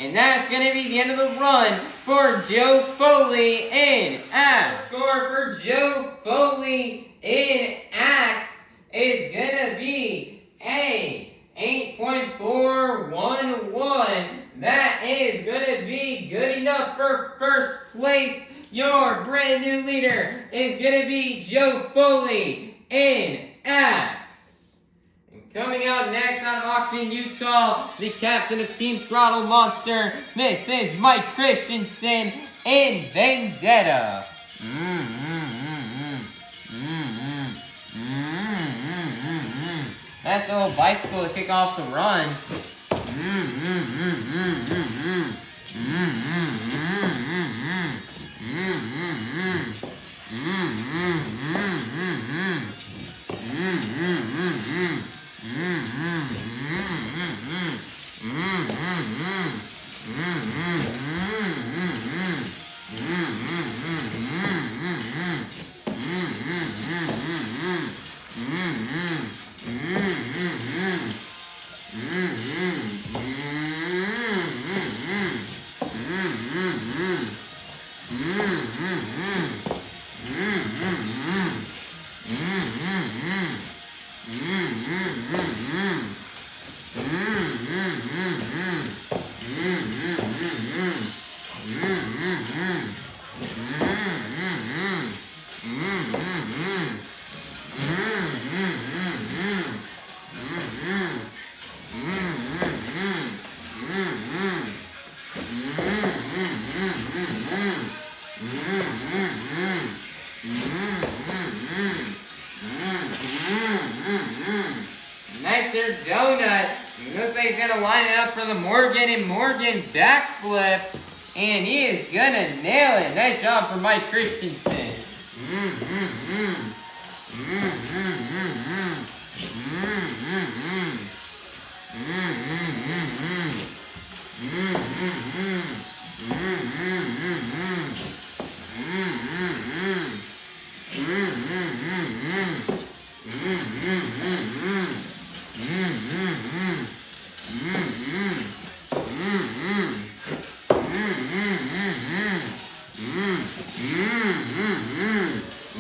And that's going to be the end of the run for Joe Foley in Axe. Score for Joe Foley in Axe is going to be a 8.411. That is going to be good enough for first place. Your brand new leader is going to be Joe Foley in Axe. And coming out next out of Ogden, Utah, the captain of Team Throttle Monster. This is Mike Christensen in Vendetta. That's a little bicycle to kick off the run. Nicer donut. Looks like he's gonna line it up for the Morgan and Morgan backflip. And he is gonna nail it. Nice job for Mike Christensen.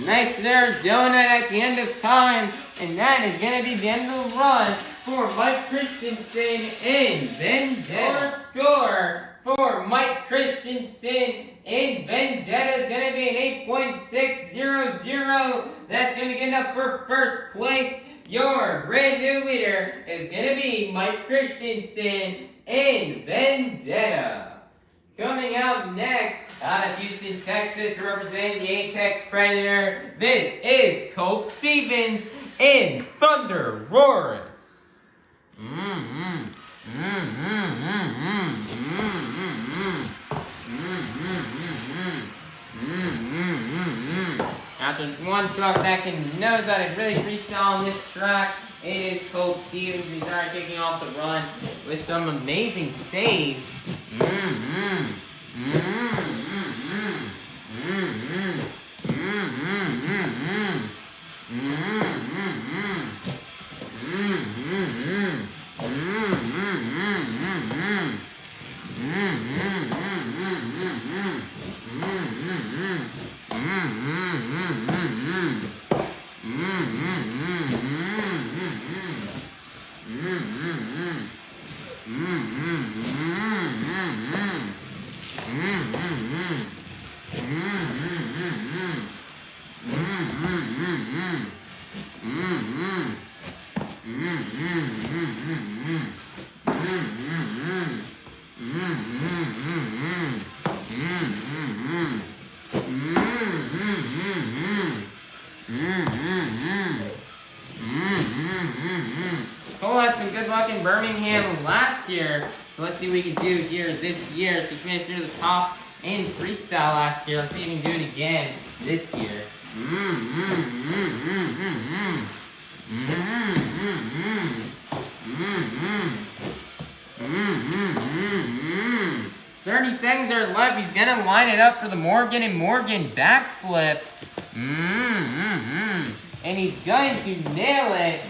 Nice there donut at the end of time, and that is going to be the end of the run for Mike Christensen in Vendetta. Score for Mike Christensen in Vendetta is going to be an 8.600. That's going to be good enough for first place. Your brand new leader is going to be Mike Christensen in Vendetta. Coming out next, out of Houston, Texas, representing the Apex Predator, this is Colt Stevens in ThunderROARus. After one truck that knows how to really freestyle on this track, it is Colt Stevens. He's already kicking off the run with some amazing saves. Cole had some good luck in Birmingham last year, so let's see what we can do here this year. So he finished near the top in freestyle last year. Let's see if he can do it again this year. 30 seconds are left. He's gonna line it up for the Morgan and Morgan backflip. And he's going to nail it.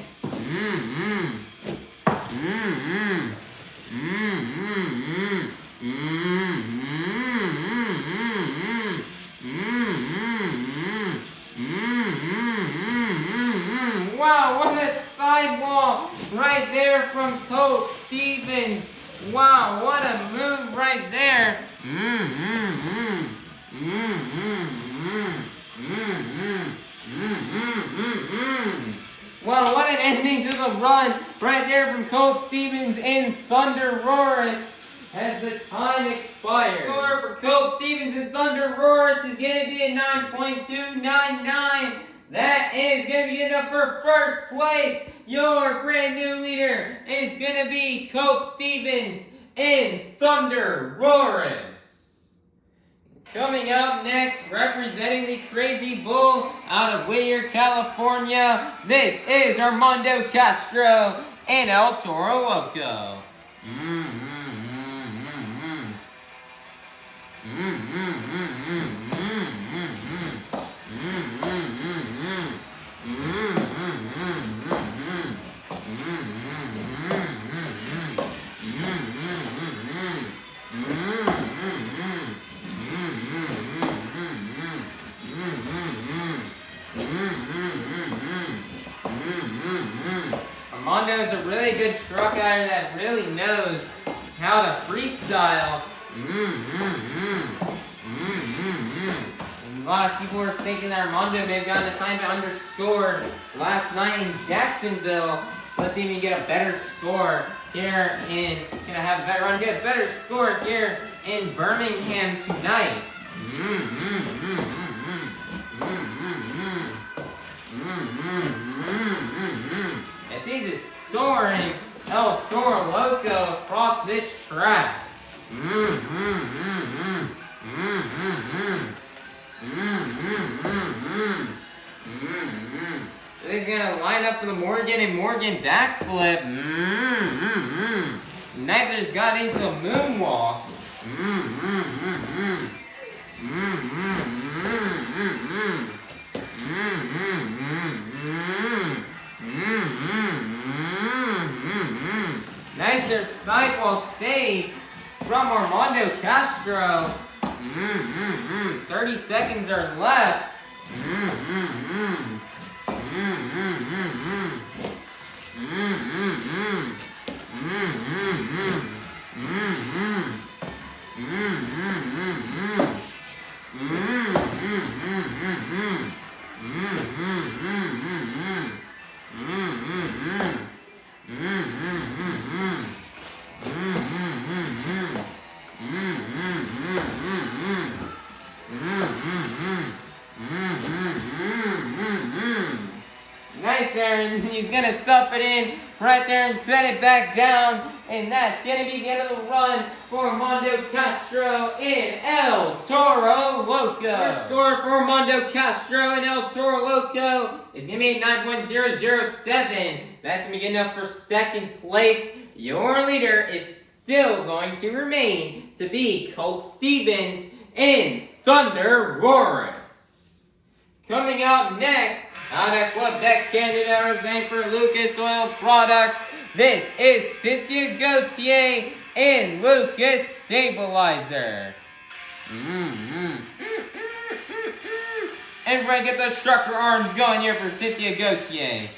Wow, what a sidewall right there from Colt Stevens. Wow, what a move right there. Well, what an ending to the run right there from Colt Stevens and ThunderROARus as the time expired. The score for Colt Stevens and ThunderROARus is going to be a 9.299. That is going to be enough for first place. Your brand new leader is going to be Colt Stevens and ThunderROARus. Coming up next, representing the Crazy Bull out of Widner, California, this is Armando Castro and El Toro Loco. Armando is a really good truck rider that really knows how to freestyle. A lot of people were thinking that Armando may have gotten a time to underscore last night in Jacksonville. So let's see if he can get a better score here in, gonna have a better run, get a better score here in Birmingham tonight. As he's just soaring El Toro Loco across this track. So he's gonna line up for the Morgan and Morgan backflip. Neither has got into a moonwalk. Nice there sidewall save from Armando Castro. 30 seconds are left. Nice there, and he's gonna stuff it in right there and set it back down, and that's gonna be the end of the run for Armando Castro and El Toro Loco. Our score for Armando Castro and El Toro Loco is gonna be 9.007. That's gonna be good enough for second place. Your leader is still going to remain to be Colt Stevens and ThunderROARus. Coming out next, out at Quebec, Canada, representing for Lucas Oil Products, this is Cynthia Gauthier and Lucas Stabilizer. Everybody get those trucker arms going here for Cynthia Gauthier.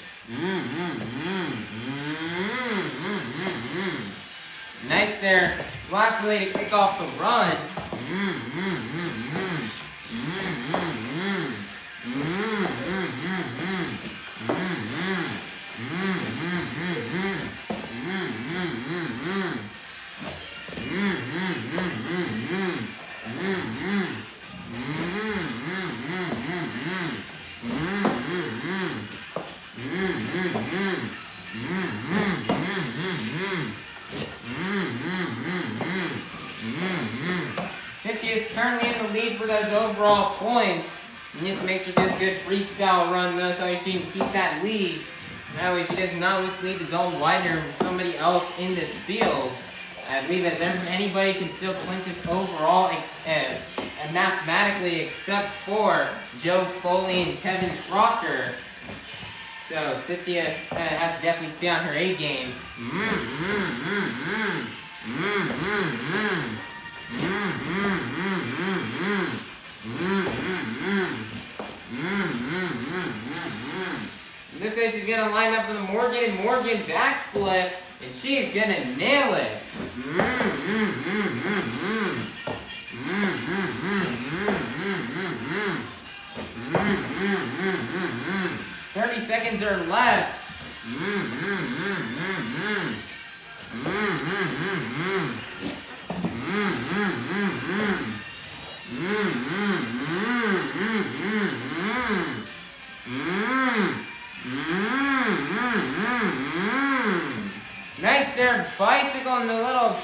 Nice there, slap relay to kick off the run. Cynthia is currently in the lead for those overall points. You need to make sure she does a good freestyle run though, so she can keep that lead. That way she does not lose lead to Dalton Widner or somebody else in this field. I believe that anybody can still clinch this overall and mathematically except for Joe Foley and Kevin Crocker. So Cynthia has to definitely stay on her A game. In this case, she's gonna line up with a Morgan backflip, and she's gonna nail it. 30 seconds are left. Nice there, bicycle in the little,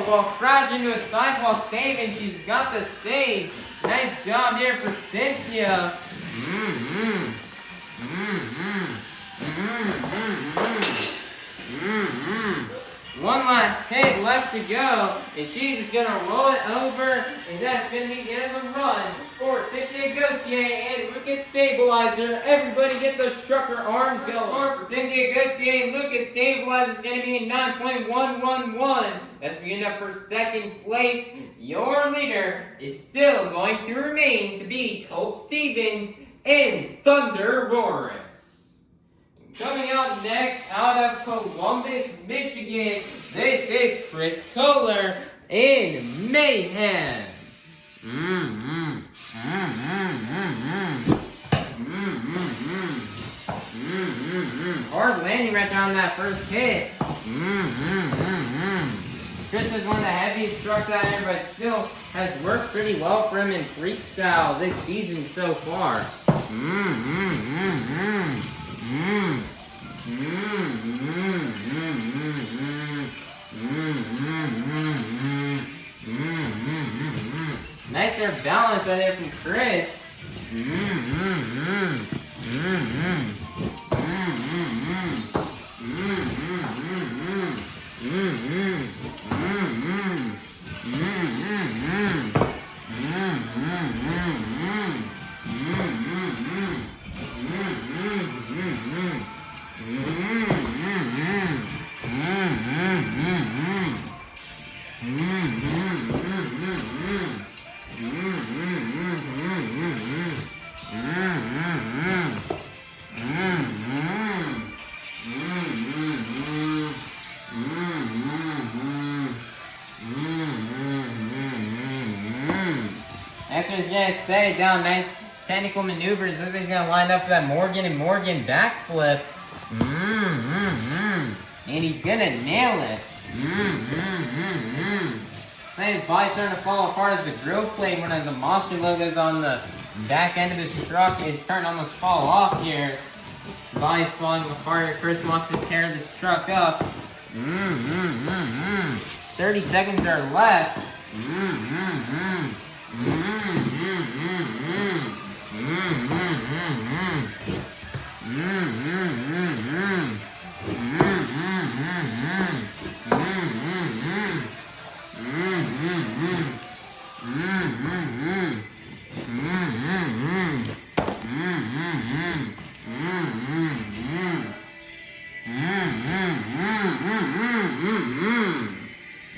will crash into a sidewall save, and she's got the save. Nice job here for Cynthia. One last hit left to go, and she's just gonna roll it over, and that's gonna be the end of the run for Cynthia Gauthier and Lucas Stabilizer. Everybody get those trucker arms going. Score for Cynthia Gauthier and Lucas Stabilizer is gonna be a 9.111. That's good enough for second place. Your leader is still going to remain to be Colt Stevens and ThunderROARus. Coming out next, out of Columbus, Michigan, this is Koehler in Mayhem. Hard landing right there on that first hit. Chris is one of the heaviest trucks out here, but still has worked pretty well for him in freestyle this season so far. Nice there balance right there from Chris. Next one's gonna set it down, nice technical maneuvers. This is gonna line up for that Morgan backflip. And he's gonna nail it. His body's starting to fall apart as the grill plate, one of the monster logos on the back end of his truck is starting to almost fall off here. His body's falling apart. Chris wants to tear this truck up. 30 seconds are left.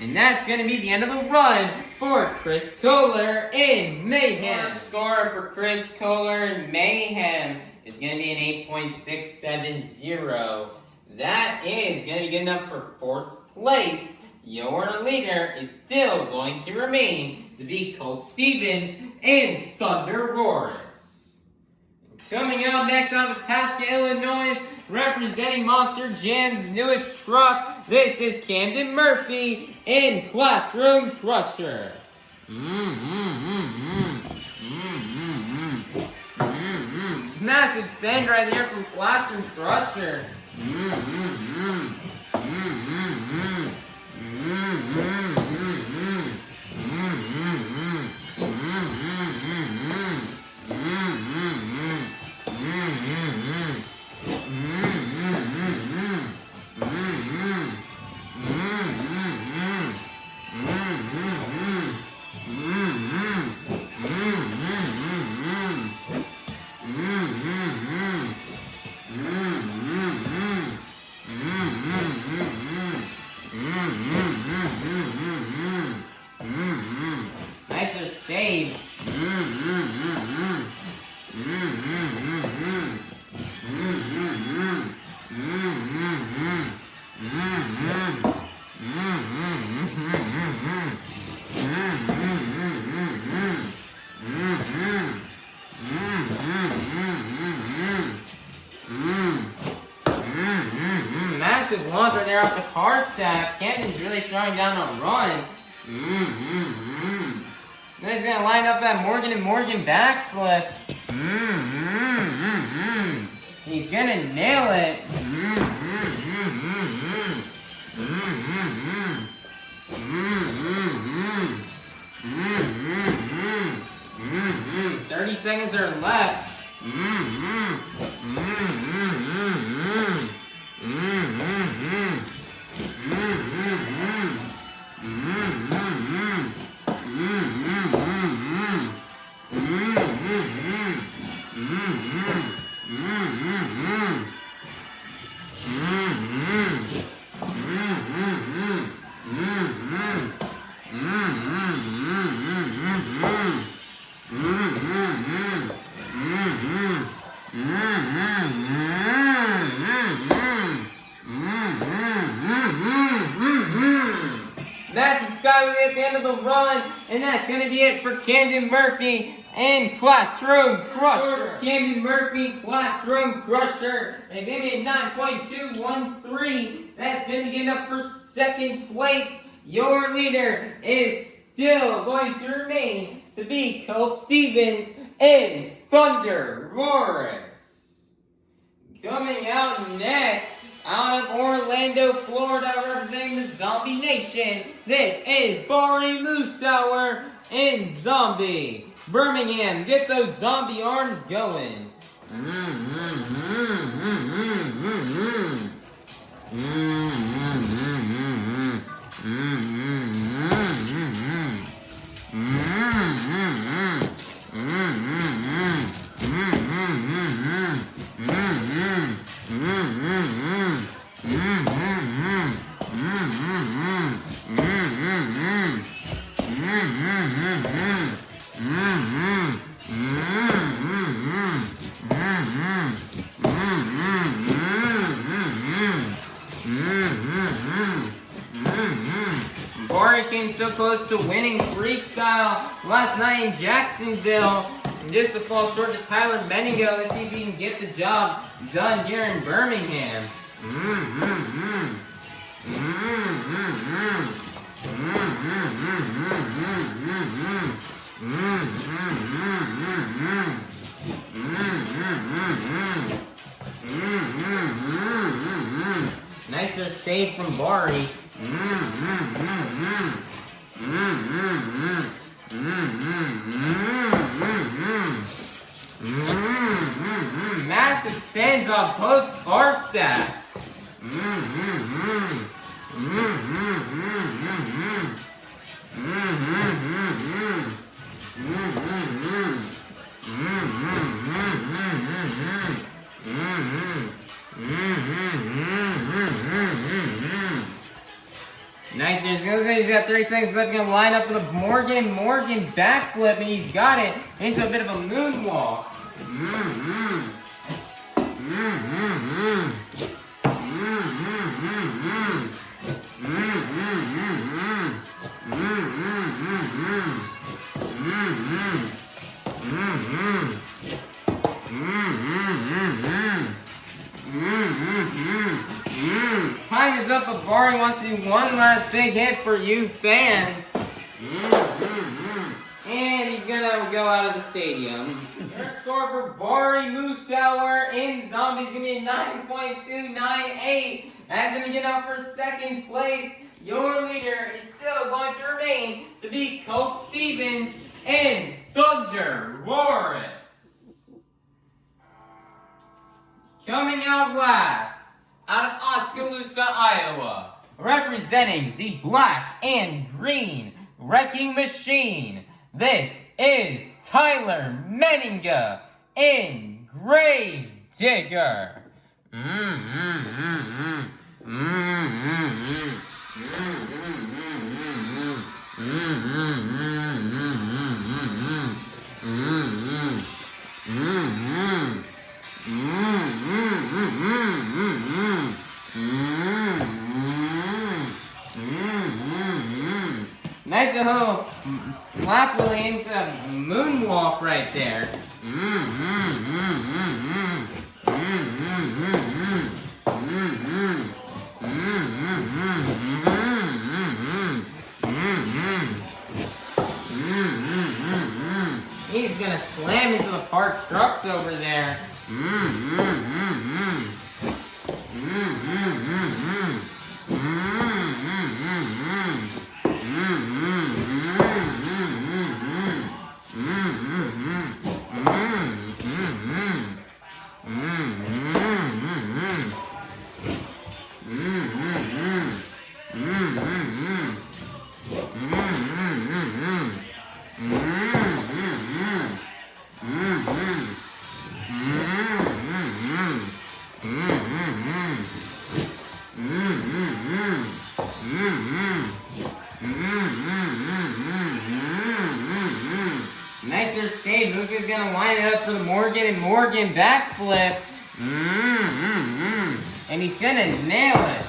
And that's going to be the end of the run for Koehler in Mayhem. The score for Koehler in Mayhem is going to be an 8.670. That is going to be good enough for fourth place. Your leader is still going to remain to be Colt Stevens and ThunderROARus. Coming out next out of Itasca, Illinois, representing Monster Jam's newest truck, this is Camden Murphy in Classroom Crusher. Massive send right there from Classroom Crusher. save. Massive launcher there off the car stack. Camden's really throwing down a run. Then he's gonna line up that Morgan and Morgan backflip. He's gonna nail it. 30 seconds are left. That's the Skyway at the end of the run, and that's going to be it for Camden Murphy and Classroom Crusher. Camden Murphy, Classroom Crusher, is going to be at 9.213. That's going to be enough for second place. Your leader is still going to remain to be Colt Stevens and ThunderROARus. Coming out next, out of Orlando, Florida, representing the Zombie Nation, this is Bari Musawwir and Zombie Birmingham. Get those zombie arms going. Bari came so close to winning freestyle last night in Jacksonville. And just to fall short to Tyler Menninga. Let's see if he can get the job done here in Birmingham. Nicer save from Bari. Massive sends on both bar stacks. Nice, he's got 30 seconds left. Gonna line up with a Morgan backflip, and he's got it into a bit of a moonwalk. Time is up, but Bari wants to do one last big hit for you fans. And he's gonna go out of the stadium. Your score for Bari Musawwir in Zombies is gonna be 9.298. That's gonna get up for second place. Your leader is still going to remain to be Colt Stevens and ThunderROARus. Coming out last, out of Oskaloosa, Iowa, representing the black and green wrecking machine, this is Tyler Menninga in Grave Digger. go slap Willie into a moonwalk right there. He's gonna slam into the parked trucks over there. Nicer save. Luca's gonna line it up for the Morgan backflip. And he's gonna nail it.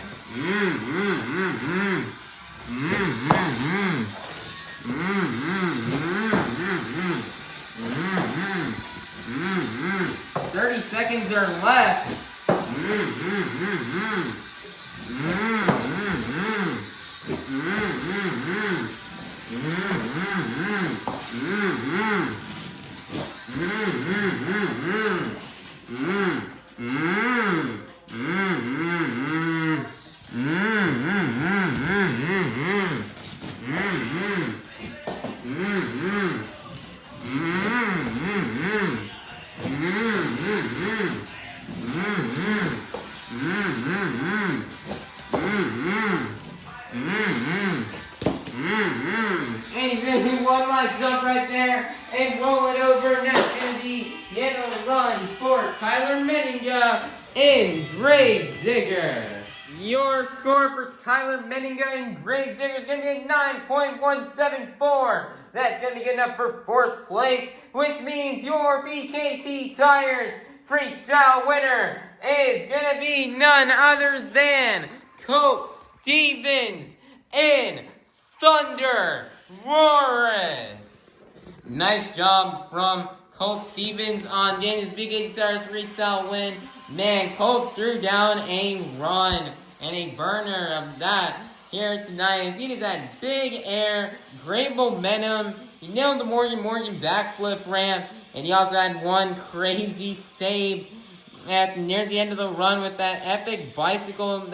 30 seconds are left. 1 last jump right there and roll it over. Now it's going to be yet a run for Tyler Menninga in Gravedigger. Your score for Tyler Menninga in Gravedigger is going to be a 9.174. That's going to be good enough for 4th place, which means your BKT Tires freestyle winner is going to be none other than Colt Stevens in ThunderROARus. Nice job from Colt Stevens on Daniel's BKT Tires freestyle win. Man, Colt threw down a run and a burner of that here tonight. As he just had big air, great momentum. He nailed the Morgan backflip ramp, and he also had one crazy save at near the end of the run with that epic bicycle in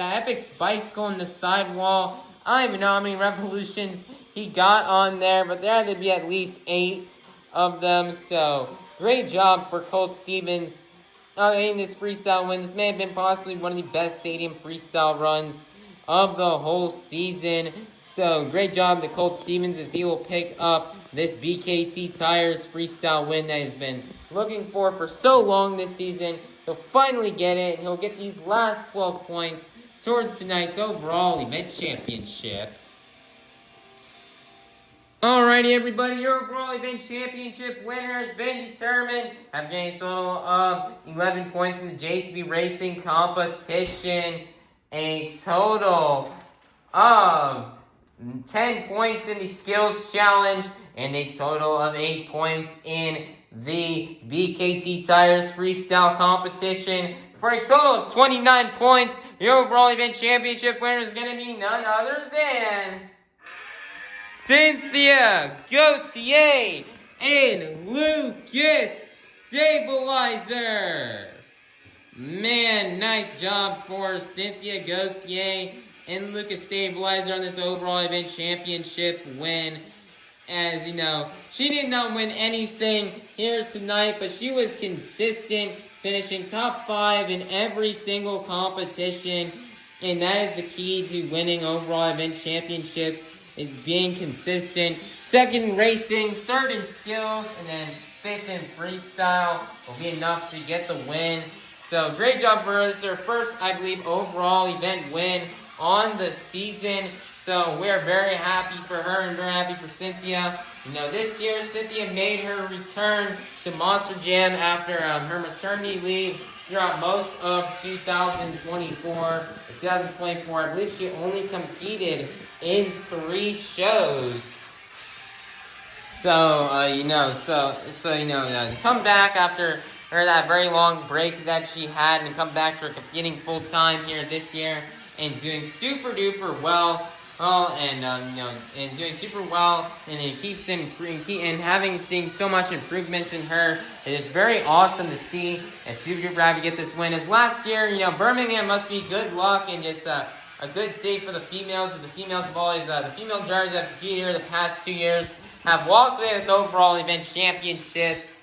the sidewall. I don't even know how many revolutions he got on there, but there had to be at least 8 of them. So great job for Colt Stevens getting this freestyle win. This may have been possibly one of the best stadium freestyle runs of the whole season. So great job to Colt Stevens, as he will pick up this BKT Tires freestyle win that he's been looking for so long this season. He'll finally get it, and he'll get these last 12 points towards tonight's overall event championship. Alrighty, everybody, your overall event championship winner has been determined. Have gained a total of 11 points in the JCB Racing competition, a total of 10 points in the skills challenge, and a total of 8 points in the BKT Tires freestyle competition. For a total of 29 points, your overall event championship winner is going to be none other than Cynthia, Gauthier, and Lucas Stabilizer. Man, nice job for Cynthia, Gauthier, and Lucas Stabilizer on this overall event championship win. As you know, she did not win anything here tonight, but she was consistent, finishing top 5 in every single competition. And that is the key to winning overall event championships, is being consistent. 2nd in racing, 3rd in skills, and then 5th in freestyle will be enough to get the win. So great job for her. This is her first, I believe, overall event win on the season. So we're very happy for her and very happy for Cynthia. You know, this year Cynthia made her return to Monster Jam after her maternity leave throughout most of 2024. In 2024, I believe she only competed in 3 shows. come back after that very long break that she had, and come back to competing full time here this year, and doing super duper well. And doing super well, and it keeps seeing so much improvements in her. It is very awesome to see, and super duper happy to get this win. As last year, Birmingham must be good luck and just a good save for the females. The females have always, the female judges that have competed here the past 2 years have walked away with overall event championships.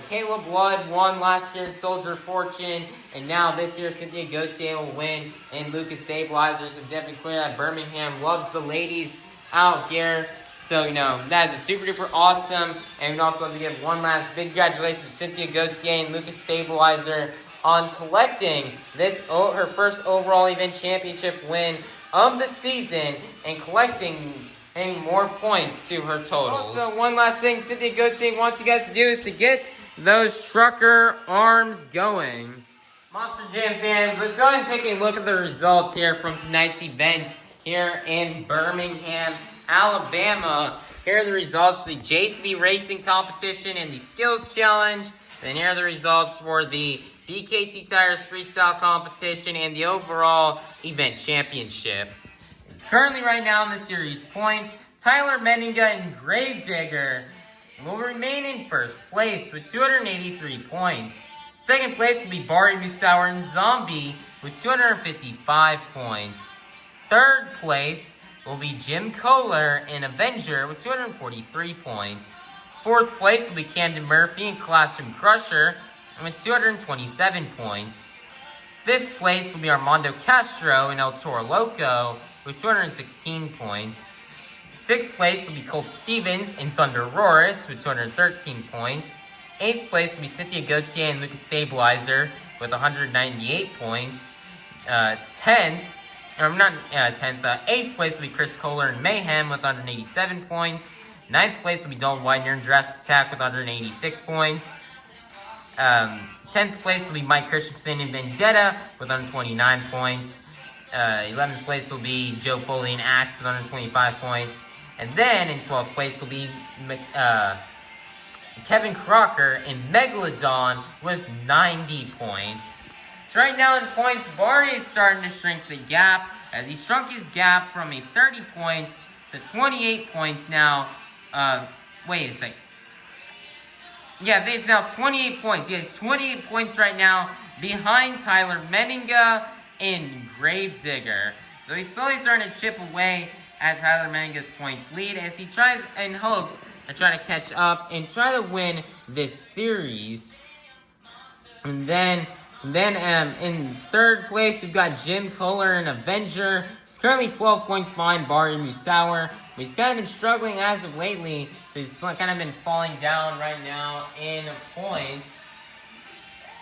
Caleb Blood won last year in Soldier of Fortune, and now this year Cynthia Gauthier will win in Lucas Stabilizers. So definitely clear that Birmingham loves the ladies out here. So, that is super duper awesome. And we'd also love to give one last big congratulations to Cynthia Gauthier and Lucas Stabilizer on collecting her first overall event championship win of the season, and collecting more points to her totals. Also, one last thing Cynthia Gauthier wants you guys to do is to get those trucker arms going. Monster Jam fans, let's go ahead and take a look at the results here from tonight's event here in Birmingham, Alabama. Here are the results for the JCB Racing Competition and the Skills Challenge. Then here are the results for the BKT Tires Freestyle Competition and the overall event championship. Currently right now in the series points, Tyler Menninga and Gravedigger will remain in first place with 283 points. Second place will be Bari, Musawwir, and Zombie with 255 points. Third place will be Jim Koehler and Avenger with 243 points. Fourth place will be Camden Murphy and Classroom Crusher with 227 points. Fifth place will be Armando Castro and Toro Loco with 216 points. Sixth place will be Colt Stevens and ThunderROARus with 213 points. Eighth place will be Cynthia Gauthier and Lucas Stabilizer with 198 points. Eighth place will be Chris Koehler and Mayhem with 187 points. Ninth place will be Dalton Widner and Jurassic with 186 points. 10th place will be Mike Christensen and Vendetta with 129 points. 11th place will be Joe Foley and Axe with 125 points. And then in 12th place will be Kevin Crocker and Megalodon with 90 points. So right now in points, Bari is starting to shrink the gap, as he shrunk his gap from a 30 points to 28 points now. Wait a second. Yeah, it's now 28 points. He has 28 points right now behind Tyler Menninga and Gravedigger. So he's slowly starting to chip away at Tyler Menninga's points lead as he tries and hopes to try to catch up and try to win this series. And then in third place, we've got Jim Koehler and Avenger. He's currently 12 points behind Bari Musawwir. But he's kind of been struggling as of lately. So he's kind of been falling down right now in points.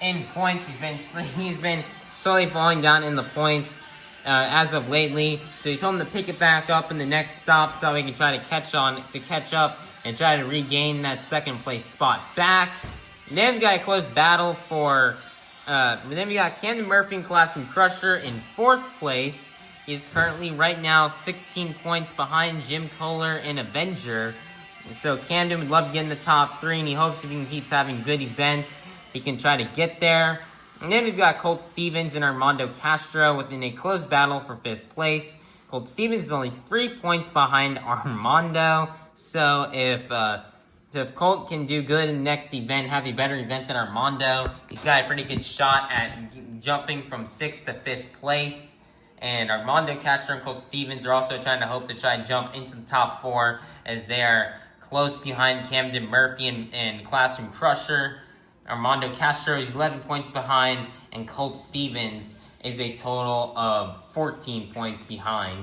He's been slowly falling down in the points as of lately. So he told him to pick it back up in the next stop so he can try to catch up and try to regain that second place spot back. And then we got a close battle for. Then we got Camden Murphy and Classroom Crusher in fourth place. He's currently right now 16 points behind Jim Koehler and Avenger. So Camden would love to get in the top 3, and he hopes if he keeps having good events, he can try to get there. And then we've got Colt Stevens and Armando Castro within a close battle for 5th place. Colt Stevens is only 3 points behind Armando. So if Colt can do good in the next event, have a better event than Armando, he's got a pretty good shot at jumping from 6th to 5th place. And Armando Castro and Colt Stevens are also trying to jump into the top 4 as they are close behind Camden Murphy and Classroom Crusher. Armando Castro is 11 points behind, and Colt Stevens is a total of 14 points behind.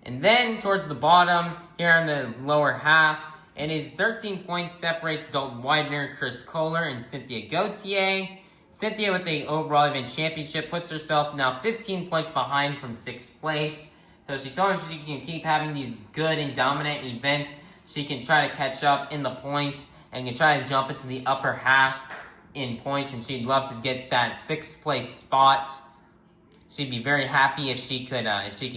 And then towards the bottom, here on the lower half, it is 13 points separates Dalton Widner, Chris Koehler, and Cynthia Gauthier. Cynthia, with the overall event championship, puts herself now 15 points behind from 6th place. So she's showing if she can keep having these good and dominant events, she can try to catch up in the points and can try to jump into the upper half in points, and she'd love to get that 6th place spot. She'd be very happy if she could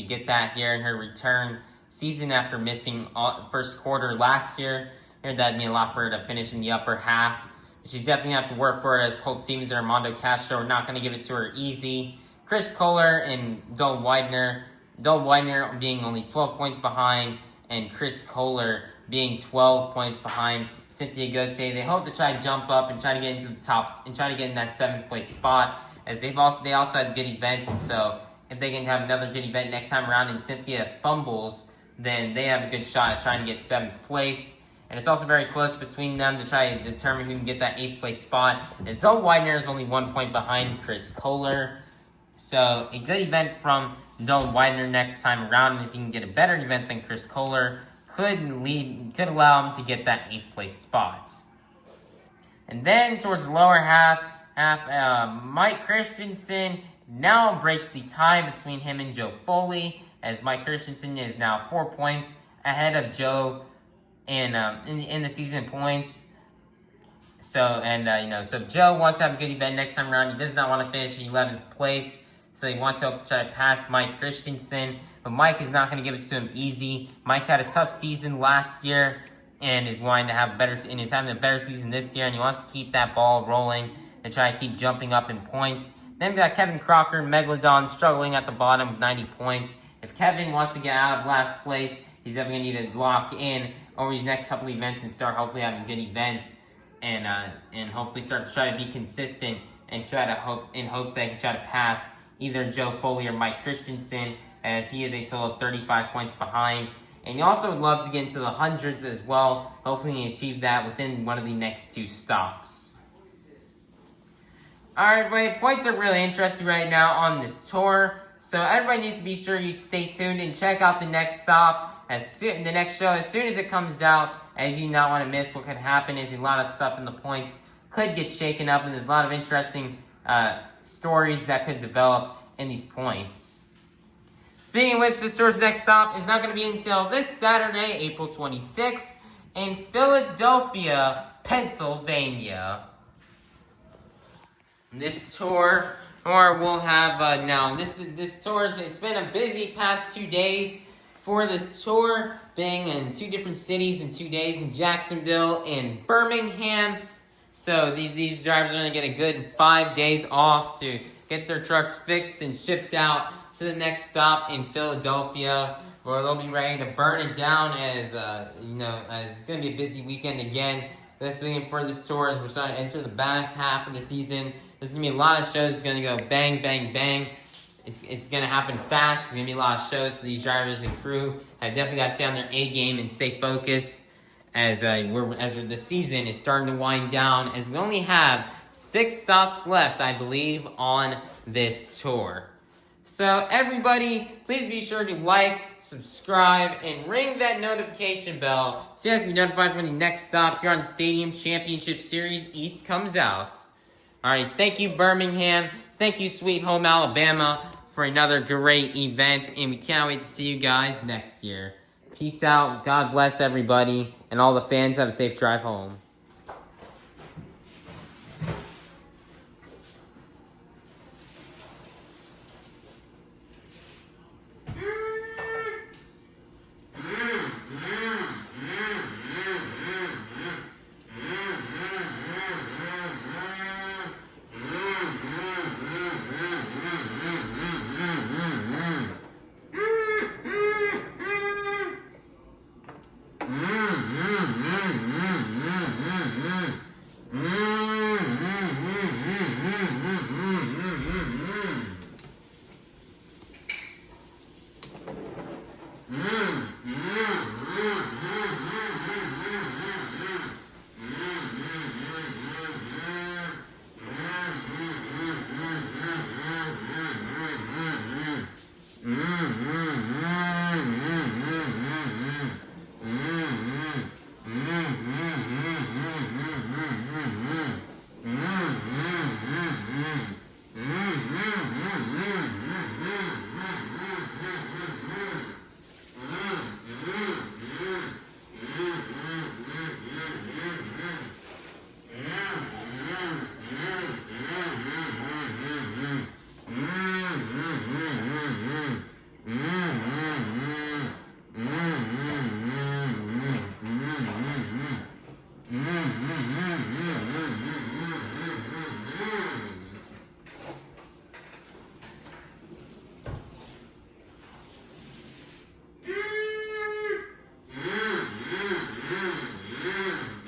get that here in her return season after missing first quarter last year. That'd mean a lot for her to finish in the upper half. She's definitely going to have to work for it, as Colt Stevens and Armando Castro are not going to give it to her easy. Chris Koehler and Dalton Widner. Dalton Widner being only 12 points behind, and Chris Koehler being 12 points behind Cynthia Gauthier. They hope to try to jump up and try to get into the tops and try to get in that 7th place spot, as they also had good events, and so if they can have another good event next time around and Cynthia fumbles, then they have a good shot at trying to get 7th place. And it's also very close between them to try to determine who can get that 8th place spot, as Dalton Widner is only 1 point behind Chris Koehler. So a good event from Dalton Widner next time around, and if he can get a better event than Chris Koehler, could allow him to get that 8th place spot. And then towards the lower half, Mike Christensen now breaks the tie between him and Joe Foley, as Mike Christensen is now 4 points ahead of Joe in the season points. So if Joe wants to have a good event next time around, he does not want to finish in 11th place, so he wants to try to pass Mike Christensen, but Mike is not going to give it to him easy. Mike had a tough season last year and is wanting to have is having a better season this year, and he wants to keep that ball rolling and try to keep jumping up in points. Then we got Kevin Crocker and Megalodon struggling at the bottom with 90 points. If Kevin wants to get out of last place, he's definitely going to need to lock in over these next couple events and start hopefully having good events, and hopefully start to try to be consistent and try to hopes that he can try to pass either Joe Foley or Mike Christensen, as he is a total of 35 points behind. And he also would love to get into the hundreds as well. Hopefully he achieve that within one of the next 2 stops. Alright, everybody, points are really interesting right now on this tour, so everybody needs to be sure you stay tuned and check out the next stop, the next show as soon as it comes out, as you do not want to miss. What could happen is a lot of stuff in the points could get shaken up, and there's a lot of interesting stories that could develop in these points. Speaking of which, this tour's next stop is not going to be until this Saturday, April 26th, in Philadelphia, Pennsylvania. This tour, we'll have this tour. It's been a busy past 2 days for this tour, being in 2 different cities in 2 days, in Jacksonville and Birmingham. So these drivers are going to get a good 5 days off to get their trucks fixed and shipped out to the next stop in Philadelphia, where they'll be ready to burn it down, as it's going to be a busy weekend again this weekend for this tour, as we're starting to enter the back half of the season. There's going to be a lot of shows. It's going to go bang, bang, bang. It's going to happen fast. There's going to be a lot of shows, so these drivers and crew have definitely got to stay on their A game and stay focused, as the season is starting to wind down, as we only have 6 stops left, I believe, on this tour. So everybody, please be sure to like, subscribe, and ring that notification bell so you guys can be notified when the next stop here on the Stadium Championship Series East comes out. Alright, thank you, Birmingham. Thank you, Sweet Home Alabama, for another great event, and we can't wait to see you guys next year. Peace out. God bless everybody, and all the fans have a safe drive home. Mmm.